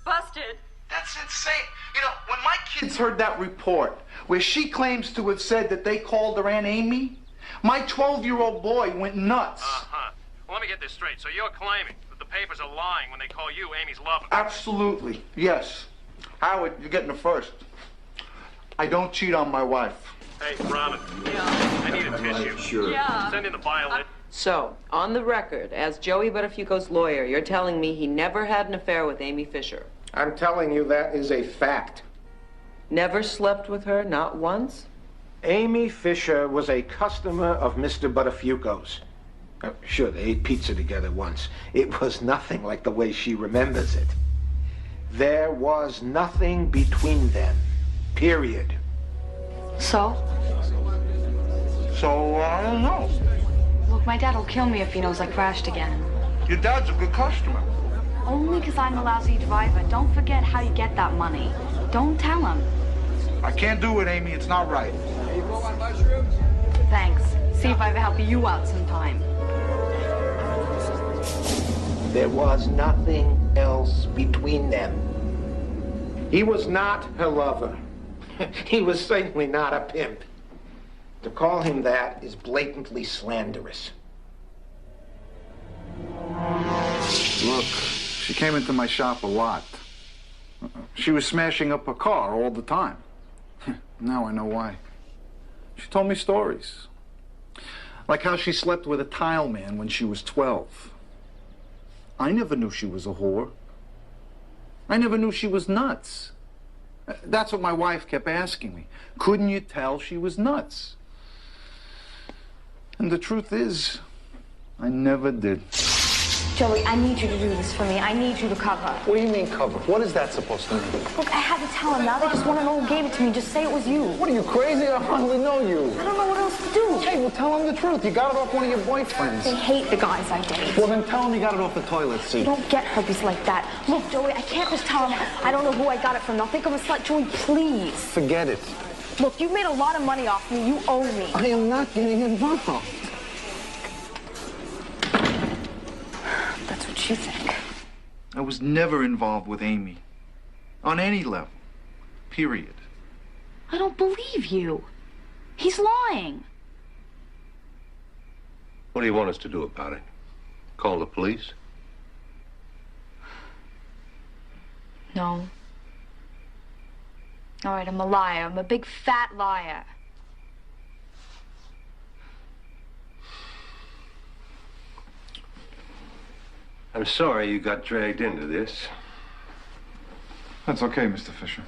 I: Busted.
W: That's insane. You know, when my
R: Kids heard that report where she claims to have said that they called her Aunt Amy. My 12-year-old boy went nuts.
P: Well, let me get this straight. So you're claiming that the papers are lying when they call you Amy's lover?
R: Absolutely, yes. Howard, you're getting the first. I don't cheat on my wife.
P: Hey, Robin. Yeah. I need a tissue.
R: Sure.
I: Yeah.
P: Send in the violin.
E: So, on the record, as Joey Buttafuoco's lawyer, you're telling me he never had an affair with Amy Fisher?
K: I'm telling you that is a fact.
E: Never slept with her, not once?
K: Amy Fisher was a customer of Mr. Buttafuoco's. Sure, they ate pizza together once. It was nothing like the way she remembers it. There was nothing between them. Period.
C: So?
R: So, I don't know.
C: Look, my dad will kill me if he knows I crashed again.
R: Your dad's a good customer.
C: Only because I'm a lousy driver. Don't forget how you get that money. Don't tell him.
R: I can't do it, Amy. It's not right.
C: Thanks. See if I ever help you out sometime.
K: There was nothing else between them. He was not her lover. He was certainly not a pimp. To call him that is blatantly slanderous.
R: Look, she came into my shop a lot. She was smashing up her car all the time. Now I know why. She told me stories. Like how she slept with a tile man when she was 12. I never knew she was a whore. I never knew she was nuts. That's what my wife kept asking me. Couldn't you tell she was nuts? And the truth is, I never did.
C: Joey, I need you to do this for me. I need you to cover.
R: What do you mean cover? What is that supposed to mean?
C: Look, I had to tell him. Now they just want to know who gave it to me. Just say it was you.
R: What are you, crazy? I hardly know you.
C: I don't know what else to do.
R: Hey, well, tell him the truth. You got it off one of your boyfriends.
C: They hate the guys I date.
R: Well, then tell him you got it off the toilet seat.
C: You don't get herpes like that. Look, Joey, I can't just tell him I don't know who I got it from. They'll think I'm a slut. Joey, please.
R: Forget it.
C: Look, you've made a lot of money off me. You owe me.
R: I am not getting involved.
C: That's what you think.
R: I was never involved with Amy. On any level. Period.
T: I don't believe you. He's lying.
J: What do you want us to do about it? Call the police?
C: No. All right, I'm a liar. I'm a big fat liar.
J: I'm sorry you got dragged into this.
R: That's okay, Mr. Fisher.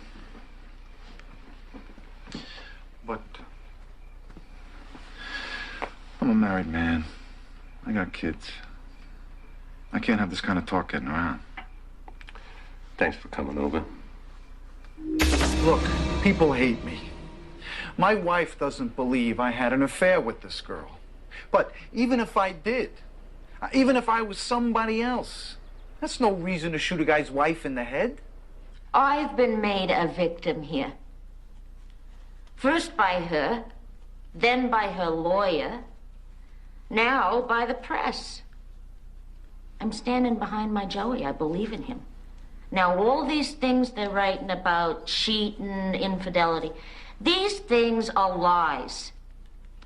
R: But I'm a married man. I got kids. I can't have this kind of talk getting around.
J: Thanks for coming over.
R: Look, people hate me. My wife doesn't believe I had an affair with this girl. But even if I did, even if I was somebody else, that's no reason to shoot a guy's wife in the head.
A: I've been made a victim here. First by her, then by her lawyer, now by the press. I'm standing behind my Joey. I believe in him. Now, all these things they're writing about, cheating, infidelity, these things are lies.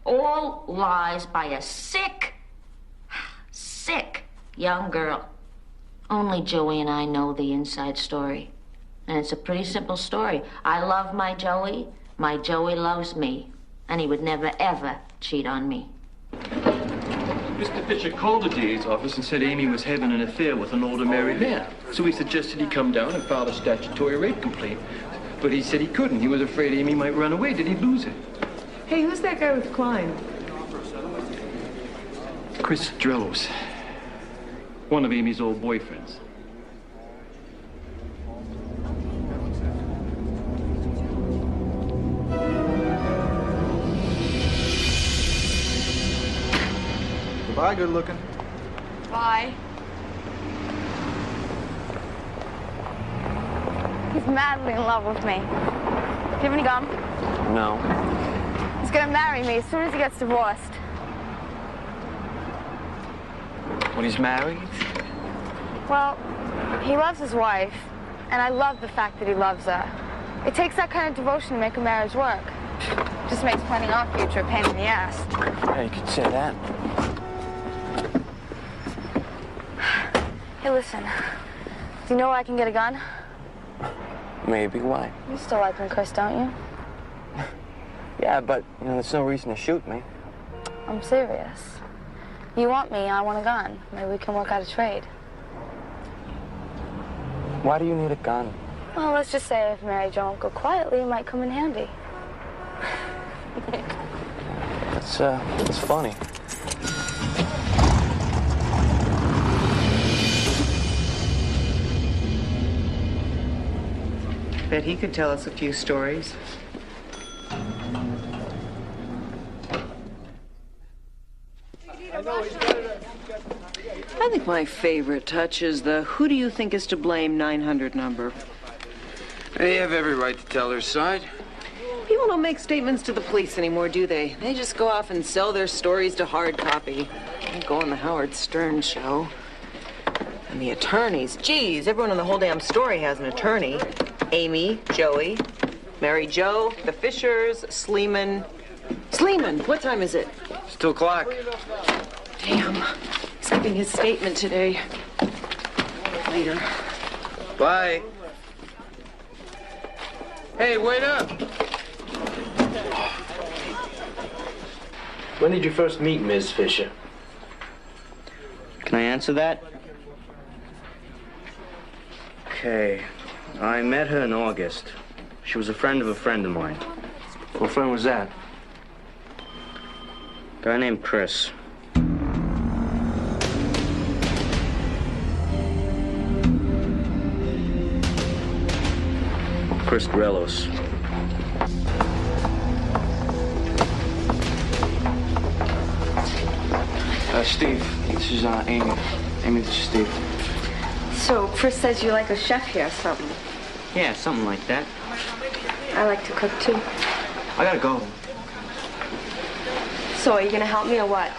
A: All lies by a sick young girl. Only Joey and I know the inside story. And it's a pretty simple story. I love my Joey loves me. And he would never, ever cheat on me.
B: Mr. Fisher called the DA's office and said Amy was having an affair with an older married man. So he suggested he come down and file a statutory rape complaint. But he said he couldn't. He was afraid Amy might run away. Did he lose it?
E: Hey, who's that guy with Klein?
B: Chris Drillos. One of Amy's old boyfriends.
R: Goodbye, good looking.
C: Bye. He's madly in love with me. Do you have any gum?
L: No.
C: He's gonna marry me as soon as he gets divorced.
L: When he's married?
C: Well, he loves his wife, and I love the fact that he loves her. It takes that kind of devotion to make a marriage work. Just makes planning our future a pain in the ass.
L: Yeah, you could say that.
C: Hey, listen. Do you know where I can get a gun?
L: Maybe. Why?
C: You still like me, Chris, don't you?
L: Yeah, but, there's no reason to shoot me.
C: I'm serious. You want me, I want a gun. Maybe we can work out a trade.
L: Why do you need a gun?
C: Well, let's just say if Mary Jo won't go quietly, it might come in handy.
L: That's funny.
E: Bet he could tell us a few stories. I think my favorite touch is the "who do you think is to blame" 900 number.
L: They have every right to tell their side.
E: People don't make statements to the police anymore, do they? They just go off and sell their stories to hard copy. They go on the Howard Stern show. And the attorneys, geez, everyone in the whole damn story has an attorney. Amy, Joey, Mary Jo, the Fishers, Sleeman. Sleeman, what time is it?
L: It's 2 o'clock.
E: Damn, he's giving his statement today. Later.
L: Bye. Hey, wait up.
S: When did you first meet Ms. Fisher?
M: Can I answer that? Okay. I met her in August. She was a friend of a friend of mine.
S: What friend was that?
M: A guy named Chris. Chris Grelos.
S: Steve, this is Amy. Amy, this is Steve.
C: So, Chris says you like a chef here or something.
M: Yeah, something like that.
C: I like to cook too.
M: I gotta go.
C: So, are you gonna help me or what?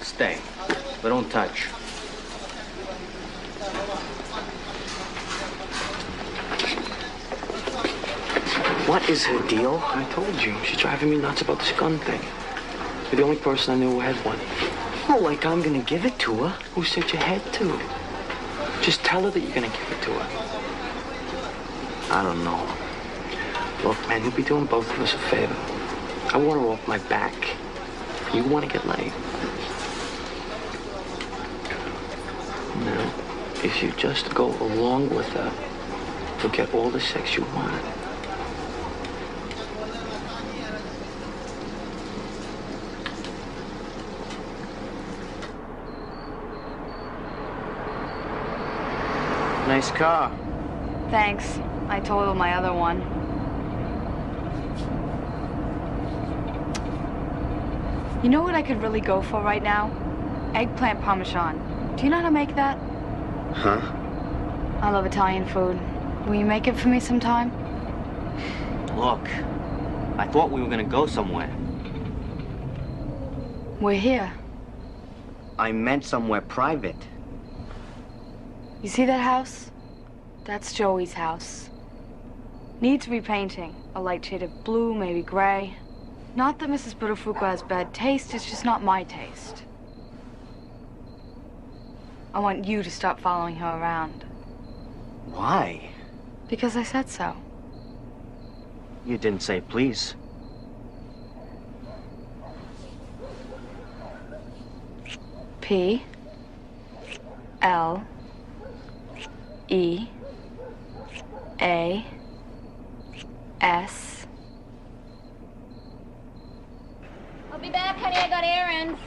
M: Stay, but don't touch.
S: What is her deal? I told you. She's driving me nuts about this gun thing. You're the only person I knew who had one. Oh, like I'm gonna give it to her? Who said you had to? Just tell her that you're gonna give it to her. I don't know. Look, man, you'll be doing both of us a favor. I want her off my back. You want to get laid. Now, if you just go along with her, you'll get all the sex you want.
M: Nice car.
C: Thanks. I totaled my other one. You know what I could really go for right now? Eggplant parmesan. Do you know how to make that?
M: Huh?
C: I love Italian food. Will you make it for me sometime?
M: Look, I thought we were gonna go somewhere.
C: We're here.
M: I meant somewhere private.
C: You see that house? That's Joey's house. Needs repainting. A light shade of blue, maybe gray. Not that Mrs. Buttafuoco has bad taste, it's just not my taste. I want you to stop following her around.
M: Why?
C: Because I said so.
M: You didn't say please.
C: P L E A S.
F: I'll be back, honey. I got errands.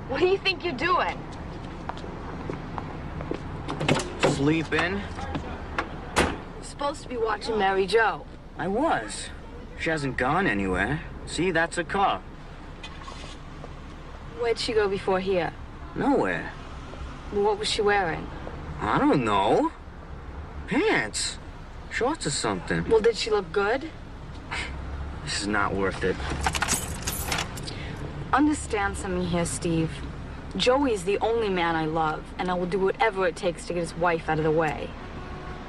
C: What do you think you're doing?
M: Sleeping?
C: You're supposed to be watching Mary Jo.
M: I was. She hasn't gone anywhere. See, that's a car.
C: Where'd she go before here?
M: Nowhere.
C: What was she wearing?
M: I don't know. Pants. Shorts or something.
C: Well, did she look good?
M: This is not worth it.
C: Understand something here, Steve. Joey is the only man I love, and I will do whatever it takes to get his wife out of the way.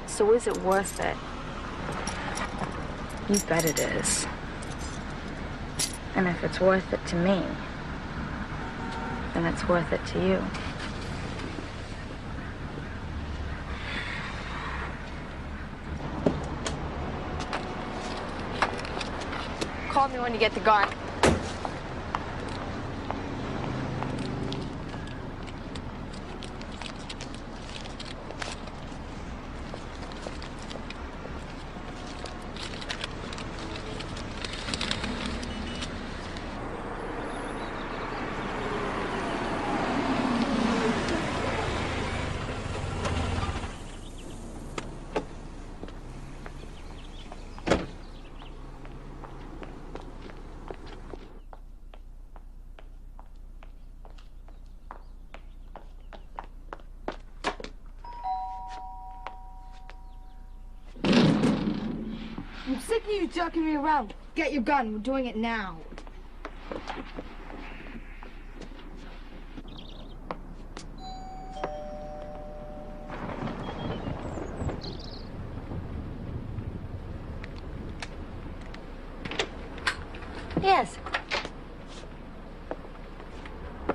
C: So is it worth it? You bet it is. And if it's worth it to me, then it's worth it to you. Call me when you get the gun. are you jerking me around? Get your gun. We're doing it now. Yes.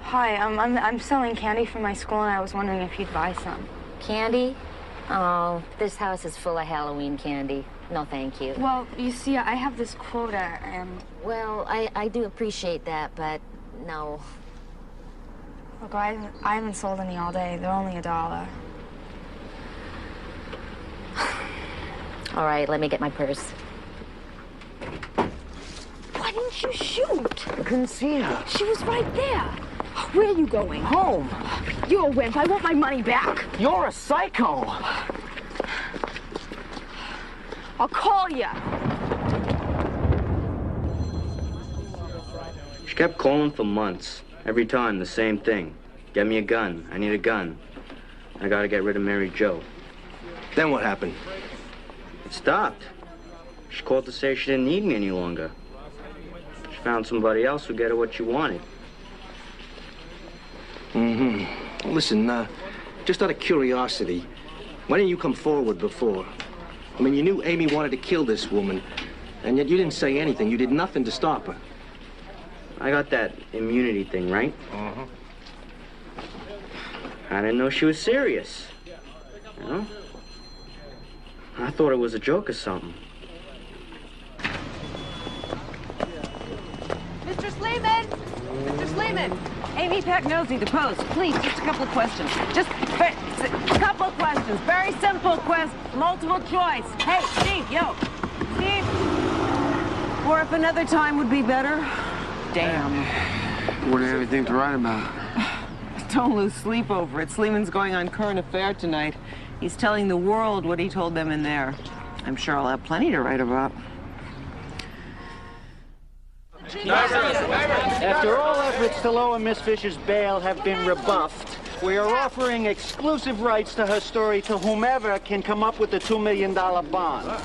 C: Hi, I'm selling candy for my school, and I was wondering if you'd buy some.
A: Candy? Oh, this house is full of Halloween candy. No, thank you.
C: Well, you see, I have this quota, and...
A: Well, I do appreciate that, but no.
C: Look, I haven't sold any all day. They're only $1.
A: All right, let me get my purse.
C: Why didn't you shoot?
S: I couldn't see her.
C: She was right there. Where are you going?
S: Home.
C: You're a wimp. I want my money back.
S: You're a psycho.
C: I'll call you.
M: She kept calling for months. Every time, the same thing. Get me a gun. I need a gun. I gotta get rid of Mary Jo.
B: Then what happened?
M: It stopped. She called to say she didn't need me any longer. She found somebody else who'd get her what she wanted.
B: Mm-hmm. Listen, just out of curiosity, why didn't you come forward before? I mean, you knew Amy wanted to kill this woman, and yet you didn't say anything. You did nothing to stop her.
M: I got that immunity thing, right?
B: Uh-huh.
M: I didn't know she was serious. You know? I thought it was a joke or something.
E: Mr. Sleeman! Mr. Sleeman! Amy Pagnozzi, the Post. Please, just a couple of questions. Just a couple of questions. Very simple questions. Multiple choice. Hey, Steve, yo. Steve? Or if another time would be better. Damn.
L: What do you have anything to write about?
E: Don't lose sleep over it. Sleeman's going on Current Affair tonight. He's telling the world what he told them in there. I'm sure I'll have plenty to write about.
Q: After all efforts to lower Miss Fisher's bail have been rebuffed, we are offering exclusive rights to her story to whomever can come up with the $2 million bond.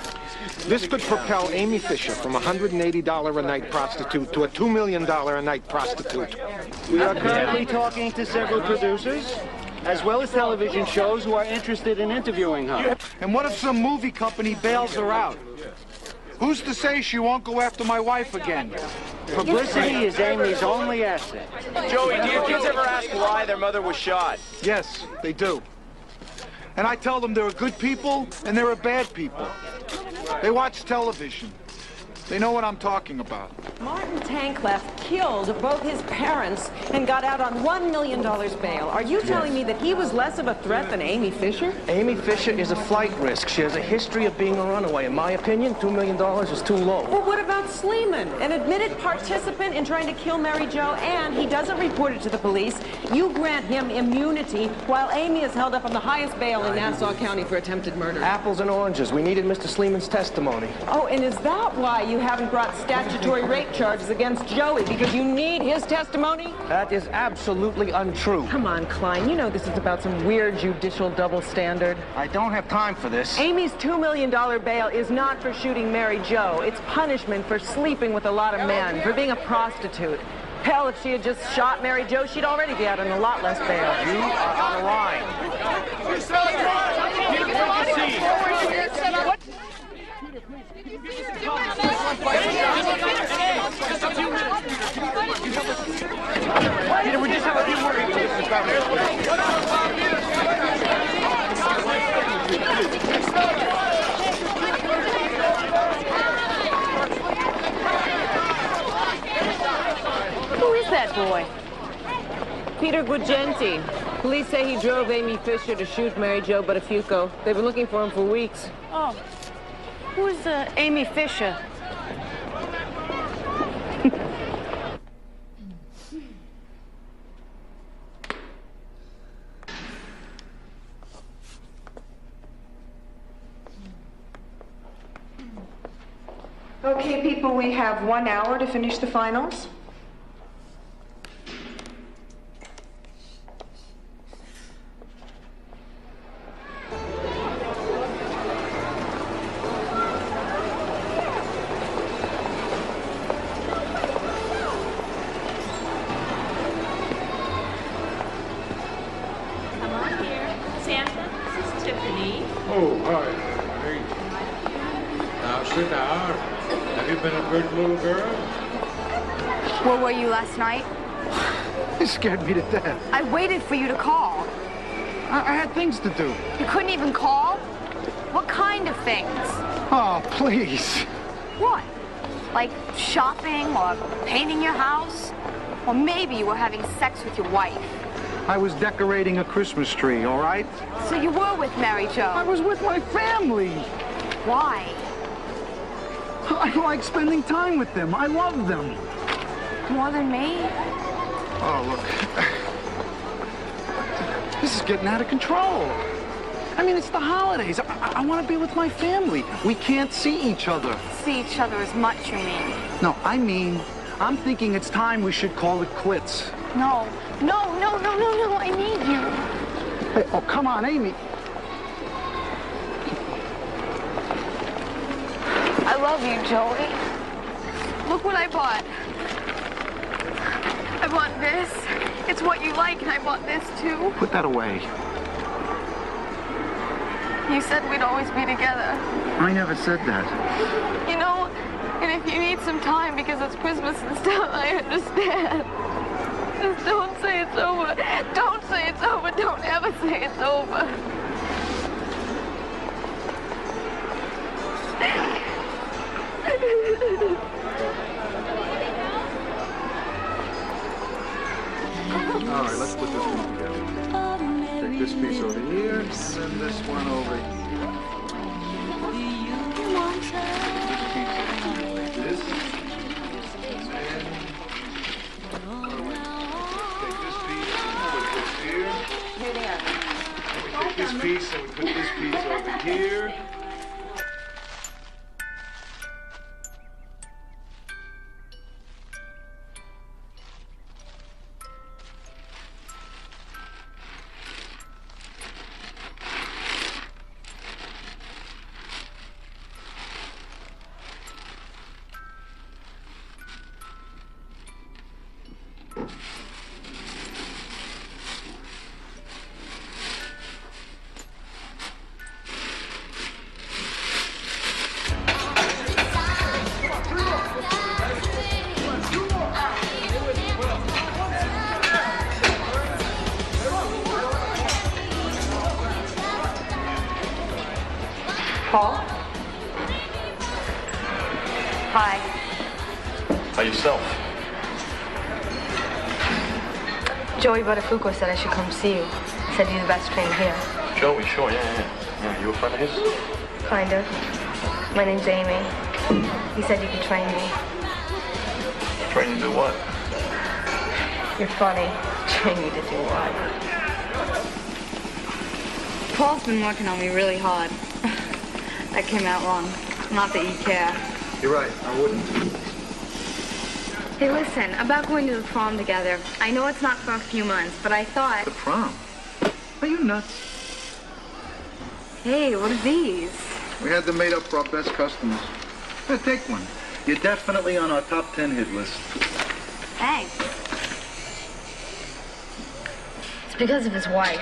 N: This could propel Amy Fisher from a $180 a night prostitute to a $2 million a night prostitute.
Q: We are currently talking to several producers, as well as television shows who are interested in interviewing her.
R: And what if some movie company bails her out? Who's to say she won't go after my wife again?
Q: Publicity is Amy's only asset.
O: Joey, do your kids ever ask why their mother was shot?
R: Yes, they do. And I tell them there are good people and there are bad people. They watch television. They know what I'm talking about.
E: Martin Tankleff killed both his parents and got out on $1 million bail. Are you telling me that he was less of a threat than Amy Fisher?
B: Amy Fisher is a flight risk. She has a history of being a runaway. In my opinion, $2 million is too low.
E: Well, what about Sleeman, an admitted participant in trying to kill Mary Jo, and he doesn't report it to the police? You grant him immunity while Amy is held up on the highest bail in Nassau County for attempted murder.
B: Apples and oranges. We needed Mr. Sleeman's testimony.
E: Oh, and is that why you haven't brought statutory rape charges against Joey? Because you need his testimony?
B: That is absolutely untrue.
E: Come on, Klein. You know this is about some weird judicial double standard.
B: I don't have time for this.
E: Amy's $2 million bail is not for shooting Mary Jo. It's punishment for sleeping with a lot of men, for being a prostitute. Hell, if she had just shot Mary Jo, she'd already be out on a lot less bail.
B: You are out of line.
O: You're selling drugs!
Q: Peter, we just have a few words.
E: Who is that boy? Peter Guagenti. Police say he drove Amy Fisher to shoot Mary Jo Buttafuoco. They've been looking for him for weeks.
C: Oh, who's Amy Fisher?
I: Okay, people, we have 1 hour to finish the finals.
R: good little girl.
C: Where were you last night?
R: You scared me to death.
C: I waited for you to call.
R: I had things to do.
C: You couldn't even call? What kind of things?
R: Oh, please.
C: What? Like shopping or painting your house? Or maybe you were having sex with your wife.
R: I was decorating a Christmas tree, all right?
C: So you were with Mary Jo?
R: I was with my family.
C: Why?
R: I like spending time with them. I love them.
C: More than me?
R: Oh, look. This is getting out of control. I mean, it's the holidays. I want to be with my family. We can't see each other.
C: See each other as much, you mean?
R: No, I mean, I'm thinking it's time we should call it quits.
C: No, I need you.
R: Hey, oh, come on, Amy.
C: I love you, Joey. Look what I bought. I bought this. It's what you like, and I bought this, too.
R: Put that away.
C: You said we'd always be together.
R: I never said that.
C: You know, and if you need some time because it's Christmas and stuff, I understand. Just don't say it's over. Don't say it's over. Don't ever say it's over.
R: All right, let's put this one together. Take this piece over here, and then this one over here. This piece like this. Take this piece and put this here. And we take this piece and we put this piece over here.
C: Paul? Hi.
O: How yourself?
C: Joey Buttafuoco said I should come see you. Said you're the best trainer here.
O: Joey, sure, yeah. You a friend of his?
C: Kind of. My name's Amy. He said you could train me.
O: Train you to do what?
C: You're funny. Train me to do what? Paul's been working on me really hard. That came out wrong. Not that you care.
R: You're right, I wouldn't.
C: Hey, listen, about going to the prom together. I know it's not for a few months, but I thought...
R: The prom? Are you nuts?
C: Hey, what are these?
R: We had them made up for our best customers. Here, take one. You're definitely on our top 10 hit list.
C: Thanks. It's because of his wife.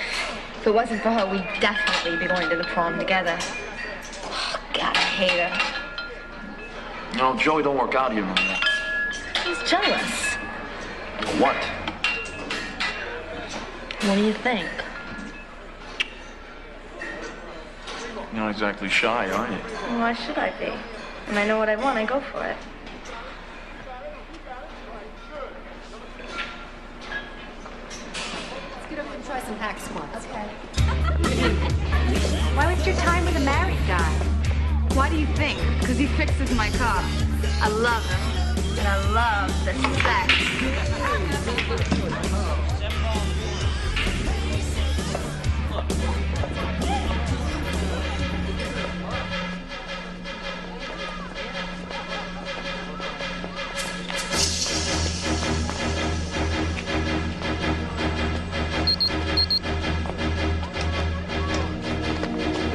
C: If it wasn't for her, we'd definitely be going to the prom together. Oh, God, I hate her.
O: No, Joey don't work out here no more.
C: He's jealous.
O: What?
C: What do you think?
O: You're not exactly shy, are you?
C: Well, why should I be? When I know what I want, I go for it.
T: Let's get over and try some hack squats. Okay.
C: Why waste your time with a married guy? Why do you think? Because he fixes my car. I love him. And I love the sex.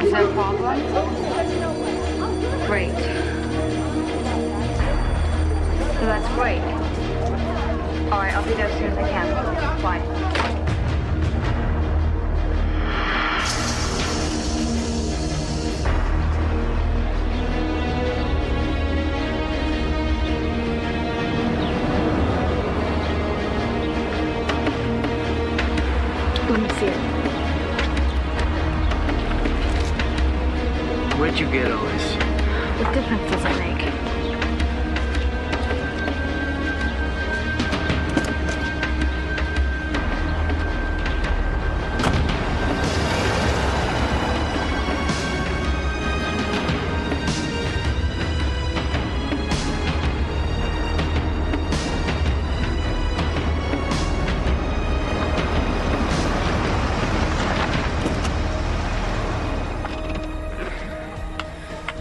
C: Is there a problem? Great. So that's great. All right, I'll be there as soon as I can. Bye. Let me see it.
S: Where'd you get all this?
C: What difference does it make?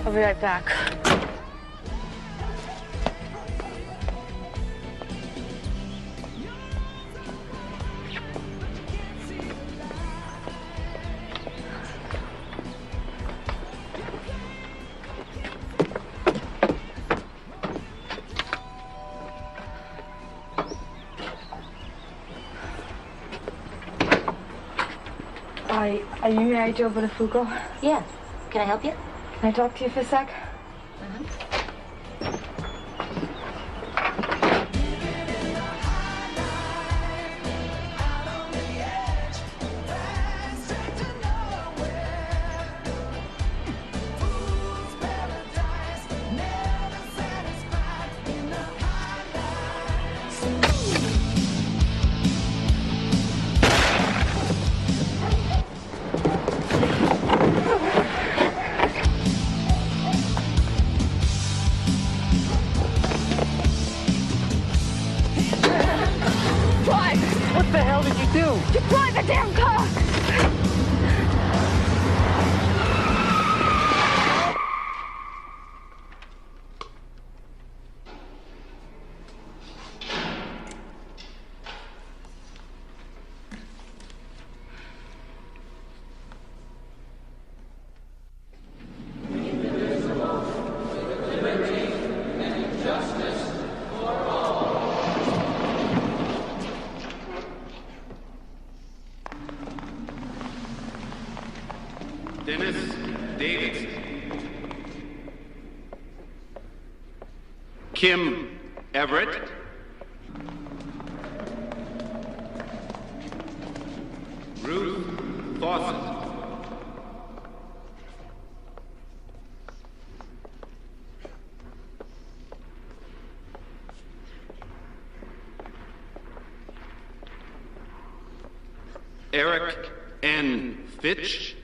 C: I'll be right back. Are you married, Joe Buttafuoco?
A: Yeah. Can I help you?
C: Can I talk to you for a sec?
B: What the hell did you do?
C: Just drive the damn car!
J: Dennis Davidson. Kim Everett. Ruth Fawcett. Eric N. Fitch.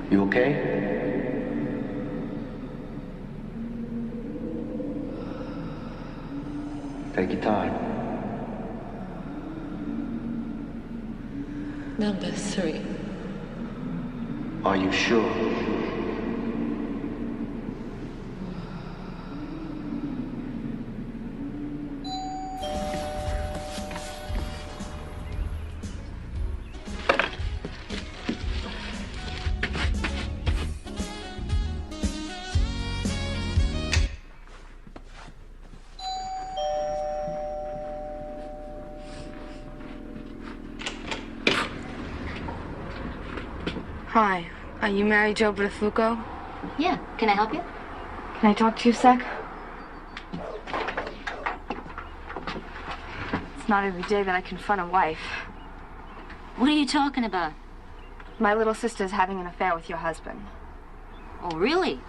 J: You okay? Take your time.
D: Number 3.
J: Are you sure?
C: Hi. Are you married, Joe Buttafuoco?
A: Yeah. Can I help you?
C: Can I talk to you a sec? It's not every day that I confront a wife.
A: What are you talking about?
C: My little sister's having an affair with your husband.
A: Oh, really?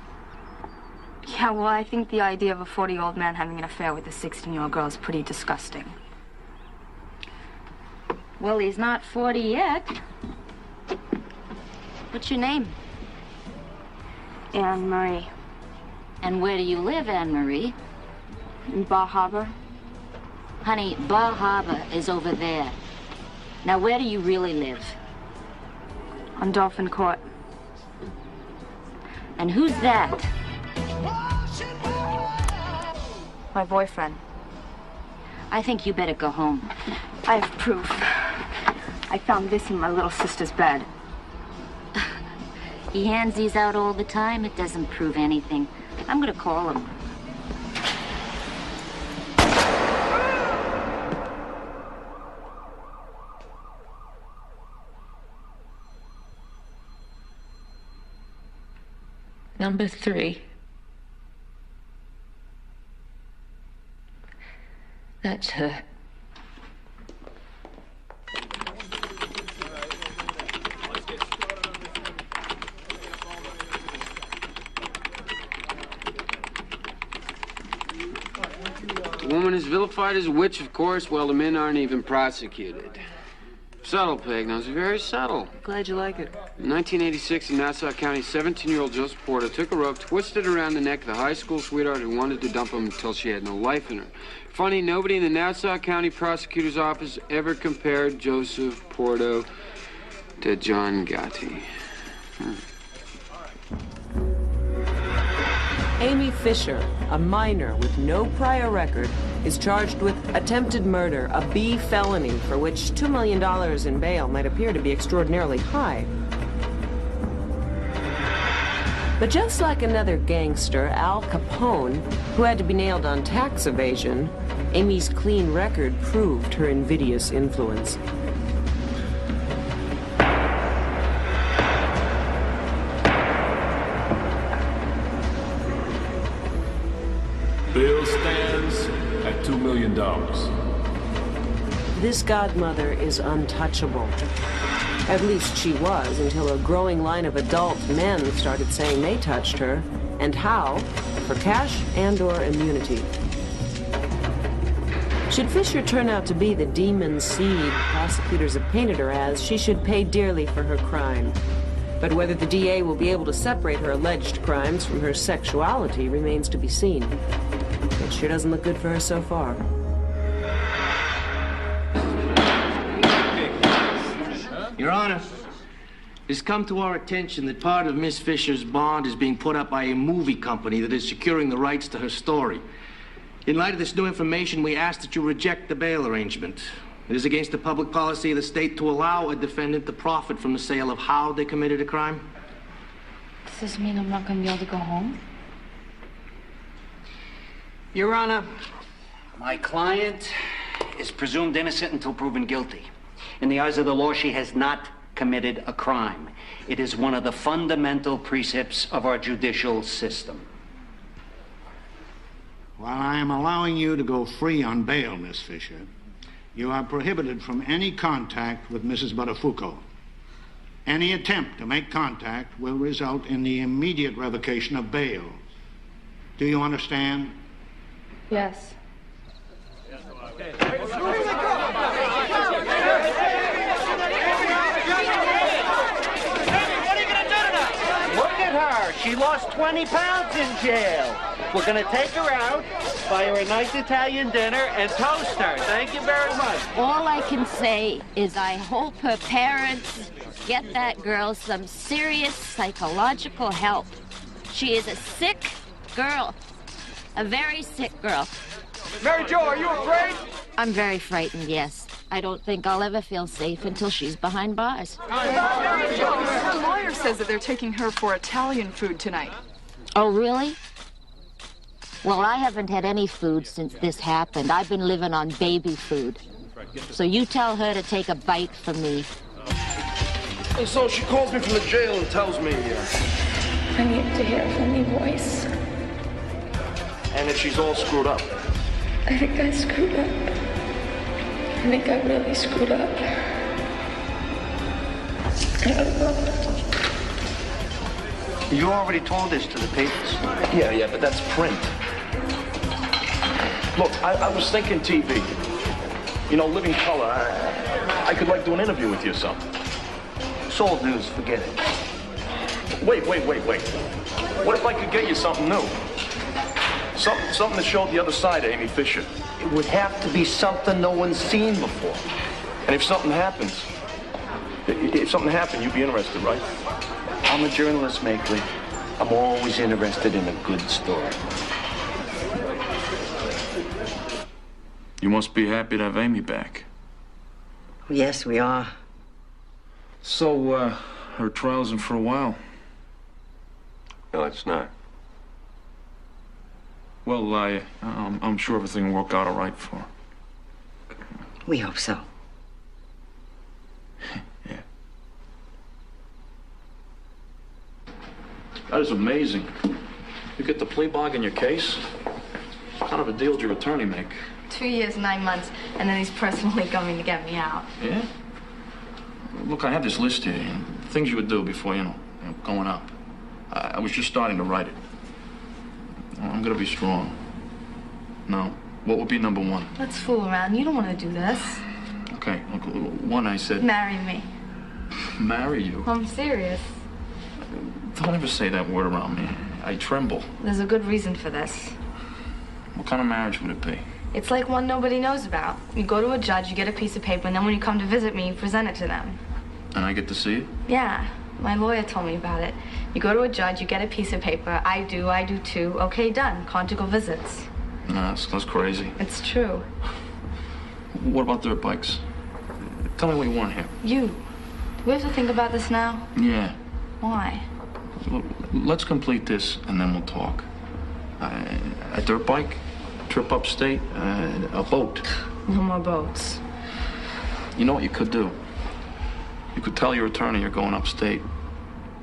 C: Yeah, well, I think the idea of a 40-year-old man having an affair with a 16-year-old girl is pretty disgusting.
A: Well, he's not 40 yet. What's your name?
C: Anne Marie.
A: And where do you live, Anne Marie?
C: In Bar Harbor.
A: Honey, Bar Harbor is over there. Now, where do you really live?
C: On Dolphin Court.
A: And who's that?
C: My boyfriend.
A: I think you better go home.
C: I have proof. I found this in my little sister's bed.
A: He hands these out all the time. It doesn't prove anything. I'm gonna call him.
D: Number 3. That's her.
L: The woman is vilified as a witch, of course, while the men aren't even prosecuted. Subtle, Peg. Now, it's very subtle.
E: Glad you like it.
L: In 1986, in Nassau County, 17-year-old Joseph Porter took a rope, twisted it around the neck of the high school sweetheart who wanted to dump him until she had no life in her. Funny, nobody in the Nassau County prosecutor's office ever compared Joseph Porter to John Gotti.
E: Amy Fisher, a minor with no prior record, is charged with attempted murder, a B felony for which $2 million in bail might appear to be extraordinarily high. But just like another gangster, Al Capone, who had to be nailed on tax evasion, Amy's clean record proved her invidious influence.
H: Bill stands at $2 million.
E: This godmother is untouchable. At least she was, until a growing line of adult men started saying they touched her, and how, for cash and/or immunity. Should Fisher turn out to be the demon seed prosecutors have painted her as, she should pay dearly for her crime. But whether the DA will be able to separate her alleged crimes from her sexuality remains to be seen. It sure doesn't look good for her so far.
B: Your Honor, it's come to our attention that part of Miss Fisher's bond is being put up by a movie company that is securing the rights to her story. In light of this new information, we ask that you reject the bail arrangement. It is against the public policy of the state to allow a defendant to profit from the sale of how they committed a crime.
C: Does this mean I'm not going to be able to go home?
Q: Your Honor, my client is presumed innocent until proven guilty. In the eyes of the law, she has not committed a crime. It is one of the fundamental precepts of our judicial system.
U: While I am allowing you to go free on bail, Miss Fisher, you are prohibited from any contact with Mrs. Buttafuoco. Any attempt to make contact will result in the immediate revocation of bail. Do you understand?
C: Yes.
Q: Look at her. She lost 20 pounds in jail. We're going to take her out, buy her a nice Italian dinner, and toast her. Thank you very much.
F: All I can say is I hope her parents get that girl some serious psychological help. She is a sick girl. A very sick girl.
P: Mary Jo, are you afraid?
F: I'm very frightened, yes. I don't think I'll ever feel safe until she's behind bars.
V: Her lawyer says that they're taking her for Italian food tonight.
F: Oh, really? Well, I haven't had any food since this happened. I've been living on baby food. So you tell her to take a bite from me.
H: And so she calls me from the jail and tells me...
C: I need to hear a funny voice.
H: And that she's all screwed up.
C: I think I screwed up. I think I really screwed up. I don't know.
Q: You already told this to the papers.
H: Yeah, but that's print. Look, I was thinking TV. You know, living color. I could, like, do an interview with you or something.
Q: Sold news, forget it.
H: Wait. What if I could get you something new? Something that showed the other side of Amy Fisher.
Q: It would have to be something no one's seen before.
H: And if something happened, you'd be interested, right?
Q: I'm a journalist, Makeley. I'm always interested in a good story.
O: You must be happy to have Amy back.
D: Yes, we are.
O: So, her trial isn't for a while.
J: No, it's not.
O: Well, I'm sure everything will work out all right for her.
D: We hope so.
O: That is amazing. You get the plea bargain in your case? What kind of a deal did your attorney make?
C: 2 years, 9 months, and then he's personally coming to get me out.
O: Yeah? Look, I have this list here. Things you would do before, going up. I was just starting to write it. I'm gonna be strong. Now, what would be number one?
C: Let's fool around. You don't want to do this.
O: Okay, look, one I said...
C: Marry me.
O: Marry you?
C: I'm serious.
O: Don't ever say that word around me. I tremble.
C: There's a good reason for this.
O: What kind of marriage would it be?
C: It's like one nobody knows about. You go to a judge, you get a piece of paper, and then when you come to visit me, you present it to them.
O: And I get to see it?
C: Yeah, my lawyer told me about it. You go to a judge, you get a piece of paper. I do too. Okay, done. Conjugal visits.
O: Nah, that's crazy.
C: It's true.
O: What about dirt bikes? Tell me what you want here.
C: You. Do we have to think about this now?
O: Yeah.
C: Why?
O: Well, let's complete this, and then we'll talk. A dirt bike, trip upstate, a boat.
C: No more boats.
O: You know what you could do? You could tell your attorney you're going upstate.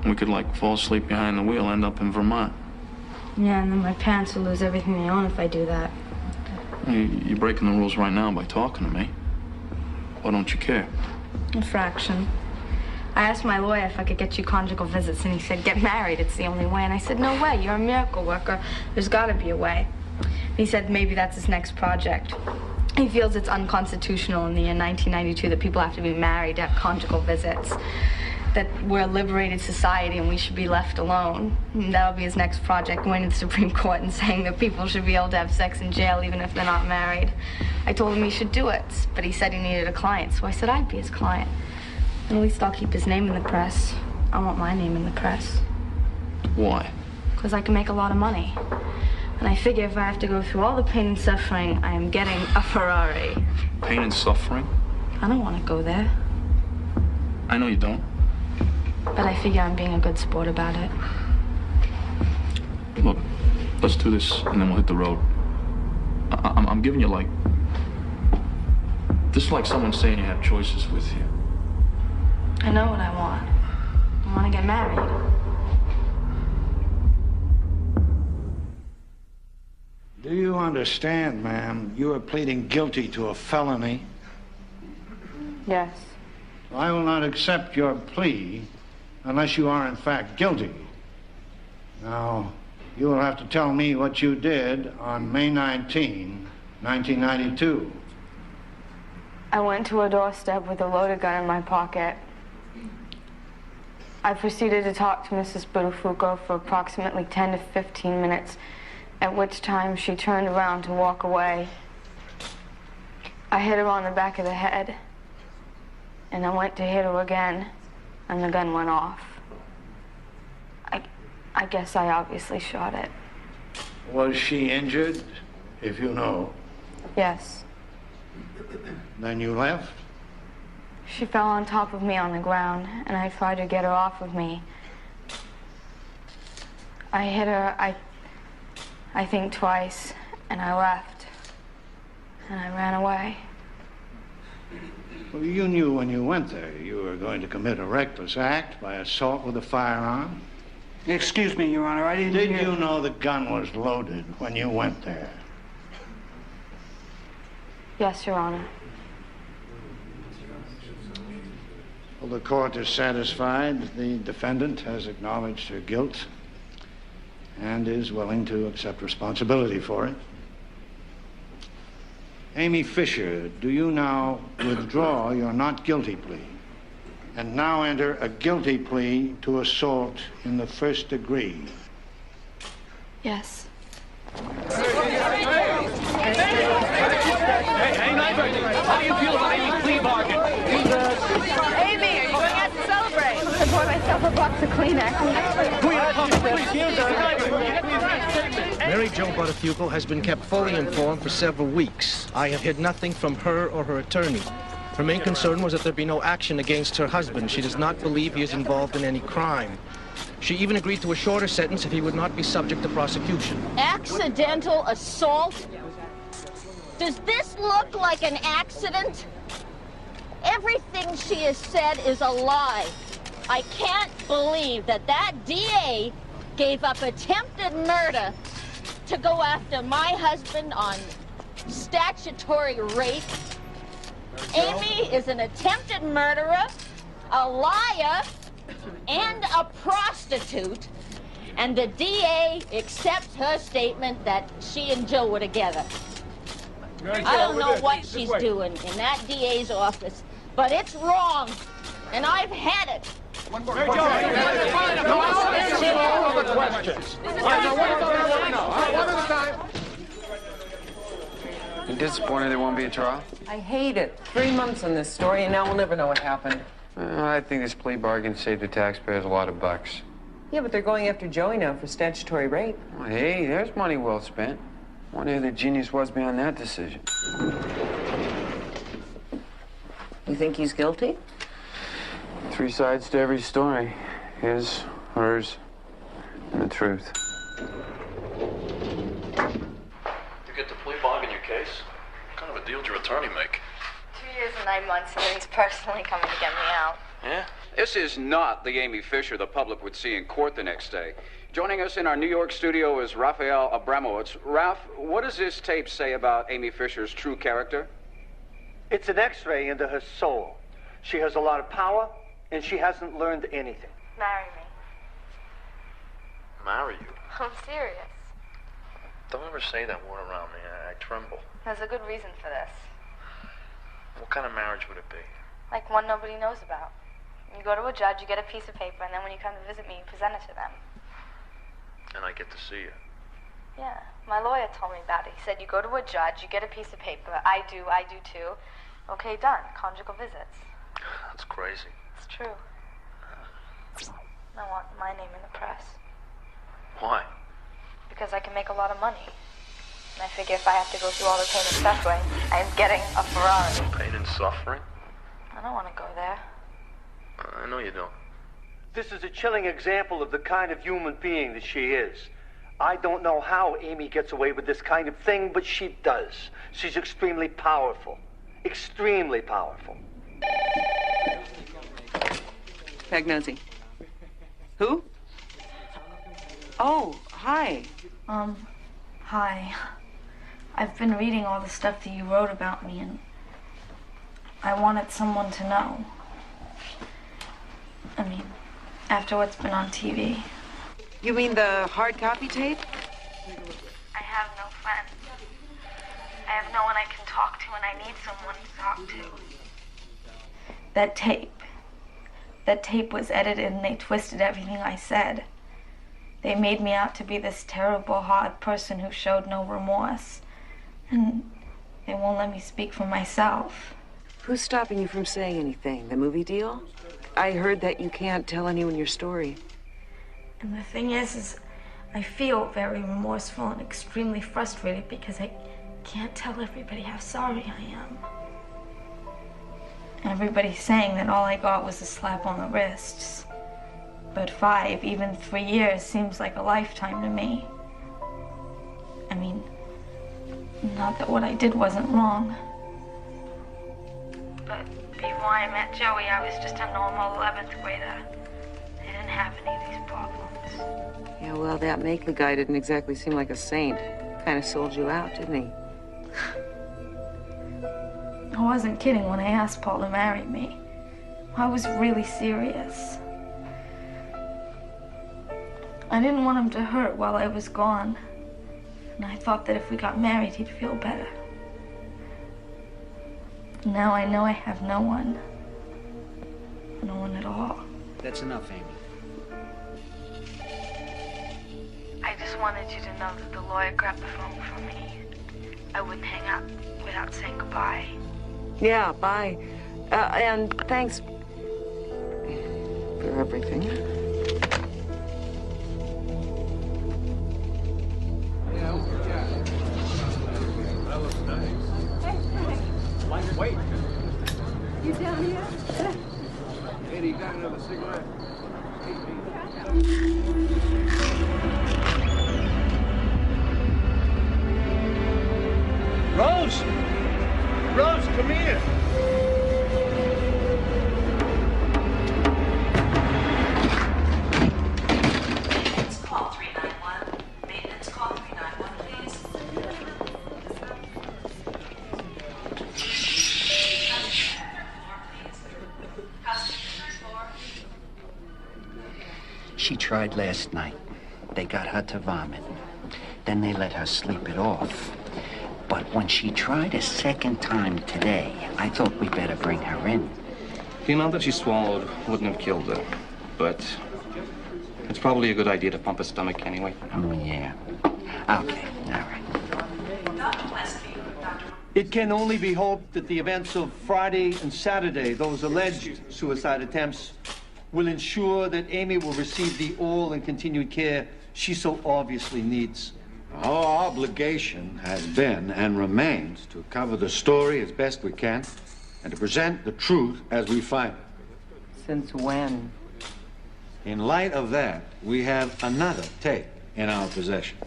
O: We could, fall asleep behind the wheel, end up in Vermont.
C: Yeah, and then my parents will lose everything they own if I do that.
O: You're breaking the rules right now by talking to me. Why don't you care?
C: A fraction. I asked my lawyer if I could get you conjugal visits, and he said, get married, it's the only way. And I said, no way, you're a miracle worker. There's got to be a way. And he said maybe that's his next project. He feels it's unconstitutional in the year 1992 that people have to be married to have conjugal visits. That we're a liberated society and we should be left alone. And that'll be his next project, going to the Supreme Court and saying that people should be able to have sex in jail even if they're not married. I told him he should do it, but he said he needed a client, so I said I'd be his client. At least I'll keep his name in the press. I want my name in the press.
O: Why?
C: Because I can make a lot of money. And I figure if I have to go through all the pain and suffering, I am getting a Ferrari.
O: Pain and suffering?
C: I don't want to go there.
O: I know you don't.
C: But I figure I'm being a good sport about it.
O: Look, let's do this and then we'll hit the road. I'm giving you this is like someone saying you have choices with you.
C: I know what I want. I want to get married.
U: Do you understand, ma'am? You are pleading guilty to a felony.
C: Yes.
U: I will not accept your plea unless you are in fact guilty. Now, you will have to tell me what you did on May 19, 1992.
C: I went to a doorstep with a loaded gun in my pocket. I proceeded to talk to Mrs. Buttafuoco for approximately 10 to 15 minutes, at which time she turned around to walk away. I hit her on the back of the head, and I went to hit her again, and the gun went off. I guess I obviously shot it.
U: Was she injured, if you know?
C: Yes.
U: Then you left?
C: She fell on top of me on the ground, and I tried to get her off of me. I hit her, I think twice, and I left. And I ran away.
U: Well, you knew when you went there you were going to commit a reckless act by assault with a firearm.
Q: Excuse me, Your Honor, I didn't
U: Did
Q: hear...
U: you know the gun was loaded when you went there?
C: Yes, Your Honor.
U: Well, the court is satisfied the defendant has acknowledged her guilt and is willing to accept responsibility for it. Amy Fisher, do you now withdraw your not guilty plea and now enter a guilty plea to assault in the first degree?
C: Yes.
G: How do you feel about Amy's plea bargain?
C: Amy, are you going out to celebrate? I bought myself a box of Kleenex.
B: Mary Jo Buttafuoco has been kept fully informed for several weeks. I have hid nothing from her or her attorney. Her main concern was that there be no action against her husband. She does not believe he is involved in any crime. She even agreed to a shorter sentence if he would not be subject to prosecution.
F: Accidental assault? Does this look like an accident? Everything she has said is a lie. I can't believe that DA gave up attempted murder to go after my husband on statutory rape. Amy is an attempted murderer, a liar, and a prostitute. And the DA accepts her statement that she and Joe were together. I don't know what she's doing in that DA's office, but it's wrong, and I've had it.
N: One more other questions. One at a time.
L: You disappointed there won't be a trial?
E: I hate it. 3 months on this story, and now we'll never know what happened.
L: I think this plea bargain saved the taxpayers a lot of bucks.
E: Yeah, but they're going after Joey now for statutory rape.
L: Well, hey, there's money well spent. Wonder who the genius was behind that decision.
E: You think he's guilty?
L: 3 sides to every story. His, hers, and the truth.
H: You get the plea bargain your case? What kind of a deal did your attorney make?
C: 2 years and 9 months, and then he's personally coming to get me out.
H: Yeah?
K: This is not the Amy Fisher the public would see in court the next day. Joining us in our New York studio is Raphael Abramowitz. Ralph, what does this tape say about Amy Fisher's true character?
M: It's an x-ray into her soul. She has a lot of power, and she hasn't learned anything.
C: Marry me.
H: Marry you?
C: I'm serious.
H: Don't ever say that word around me. I tremble.
C: There's a good reason for this.
H: What kind of marriage would it be?
C: Like one nobody knows about. You go to a judge, you get a piece of paper, and then when you come to visit me, you present it to them.
H: And I get to see you.
C: Yeah, my lawyer told me about it. He said you go to a judge, you get a piece of paper. I do too. Okay, done. Conjugal visits.
H: That's crazy.
C: It's true. I want my name in the press.
H: Why?
C: Because I can make a lot of money. And I figure if I have to go through all the pain and suffering, I'm getting a Ferrari.
H: Pain and suffering?
C: I don't want to go there.
H: I know you don't.
M: This is a chilling example of the kind of human being that she is. I don't know how Amy gets away with this kind of thing, but she does. She's extremely powerful. Extremely powerful.
E: Pagnosi. Who? Oh, hi.
C: Hi. I've been reading all the stuff that you wrote about me, and I wanted someone to know. I mean, after what's been on TV.
E: You mean the hard copy tape?
C: I have no friends. I have no one I can talk to, and I need someone to talk to. That tape was edited, and they twisted everything I said. They made me out to be this terrible, hard person who showed no remorse. And they won't let me speak for myself.
E: Who's stopping you from saying anything? The movie deal? I heard that you can't tell anyone your story.
C: And the thing is I feel very remorseful and extremely frustrated because I can't tell everybody how sorry I am. Everybody's saying that all I got was a slap on the wrists. But 5, even 3 years seems like a lifetime to me. I mean, not that what I did wasn't wrong. But before I met Joey, I was just a normal 11th grader. I didn't have any of these problems.
E: Yeah, well, that Makeley guy didn't exactly seem like a saint. Kind of sold you out, didn't he?
C: I wasn't kidding when I asked Paul to marry me. I was really serious. I didn't want him to hurt while I was gone. And I thought that if we got married, he'd feel better. Now I know I have no one. No one at all.
Q: That's enough, Amy.
C: I just wanted you to know that the lawyer grabbed the phone from me. I wouldn't hang up without saying goodbye.
E: Yeah, bye. And thanks for everything.
G: Wait.
T: You down here?
G: Eddie, you got another cigarette?
N: Rose! Rose, come here!
C: It's Paul.
Q: She tried last night. They got her to vomit. Then they let her sleep it off. But when she tried a second time today, I thought we better bring her in.
B: The amount that she swallowed wouldn't have killed her, but it's probably a good idea to pump her stomach anyway.
Q: Oh, yeah. Okay, all right.
M: It can only be hoped that the events of Friday and Saturday, those alleged suicide attempts, will ensure that Amy will receive the all and continued care she so obviously needs.
J: Our obligation has been and remains to cover the story as best we can and to present the truth as we find it.
E: Since when?
J: In light of that, we have another tape in our possession.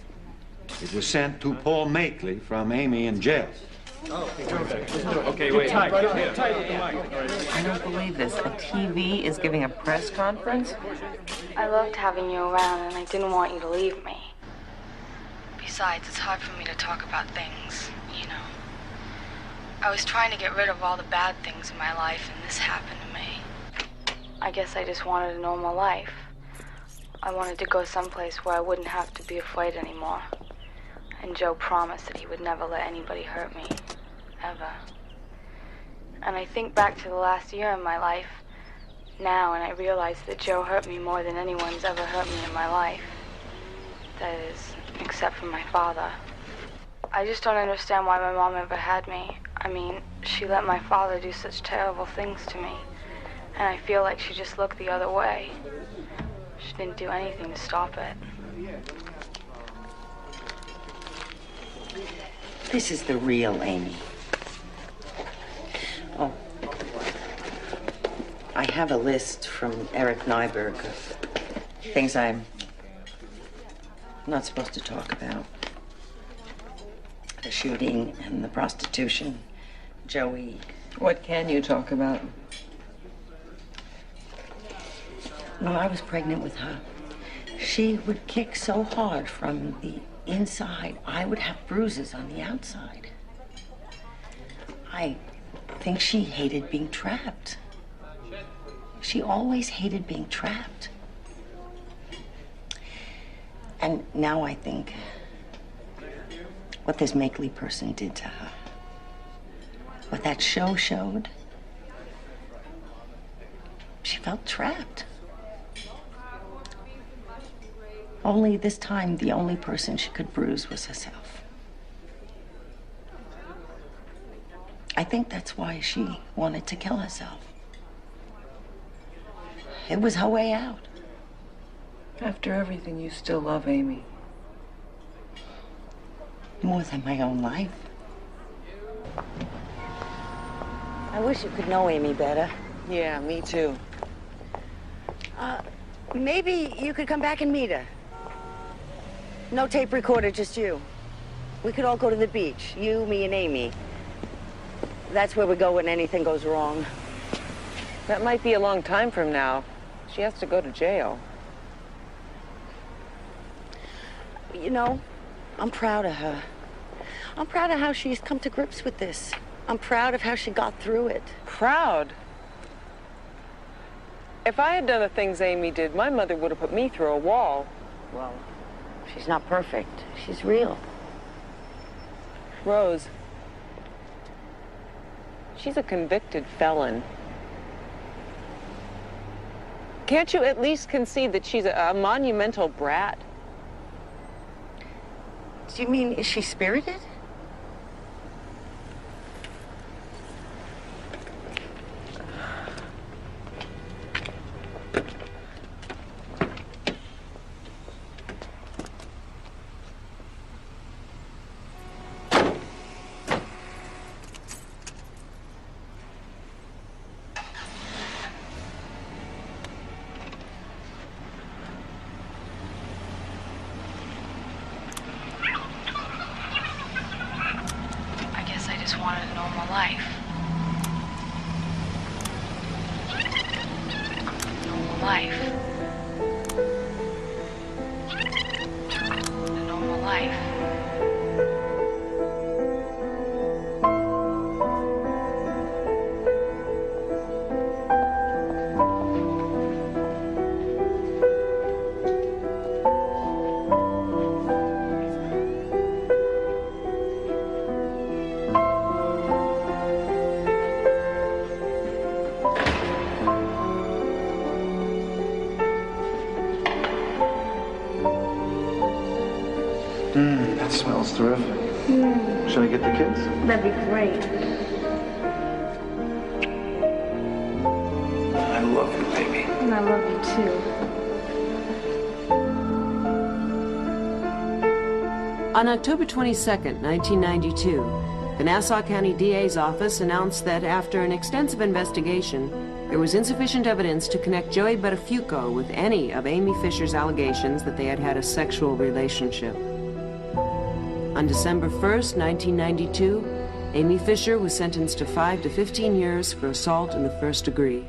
J: It was sent to Paul Makeley from Amy in jail.
P: Okay, wait. Tight with the mic.
E: I don't believe this. A TV is giving a press conference?
C: I loved having you around, and I didn't want you to leave me. Besides, it's hard for me to talk about things, you know. I was trying to get rid of all the bad things in my life, and this happened to me. I guess I just wanted a normal life. I wanted to go someplace where I wouldn't have to be afraid anymore. And Joe promised that he would never let anybody hurt me. Ever. And I think back to the last year in my life now, and I realize that Joe hurt me more than anyone's ever hurt me in my life. That is, except for my father. I just don't understand why my mom ever had me. I mean, she let my father do such terrible things to me. And I feel like she just looked the other way. She didn't do anything to stop it.
D: This is the real Amy. Oh. I have a list from Eric Nyberg of things I'm not supposed to talk about. The shooting and the prostitution. Joey.
E: What can you talk about?
D: When I was pregnant with her, she would kick so hard from the inside, I would have bruises on the outside. I think she hated being trapped. She always hated being trapped. And now I think what this Makeley person did to her, what that show showed, she felt trapped. Only this time, the only person she could bruise was herself. I think that's why she wanted to kill herself. It was her way out.
E: After everything, you still love Amy.
D: More than my own life. I wish you could know Amy better.
E: Yeah, me too.
D: Maybe you could come back and meet her. No tape recorder, just you. We could all go to the beach. You, me, and Amy. That's where we go when anything goes wrong.
E: That might be a long time from now. She has to go to jail.
D: You know, I'm proud of her. I'm proud of how she's come to grips with this. I'm proud of how she got through it.
E: Proud? If I had done the things Amy did, my mother would have put me through a wall.
D: Well, she's not perfect. She's real.
E: Rose, she's a convicted felon. Can't you at least concede that she's a monumental brat?
D: Do you mean, is she spirited?
I: That smells terrific. Should I get the kids?
C: That'd be great.
I: I love you, baby.
C: And I love you too.
R: On October 22nd, 1992, the Nassau County DA's office announced that after an extensive investigation, there was insufficient evidence to connect Joey Buttafuoco with any of Amy Fisher's allegations that they had had a sexual relationship. On December 1st, 1992, Amy Fisher was sentenced to 5 to 15 years for assault in the first degree.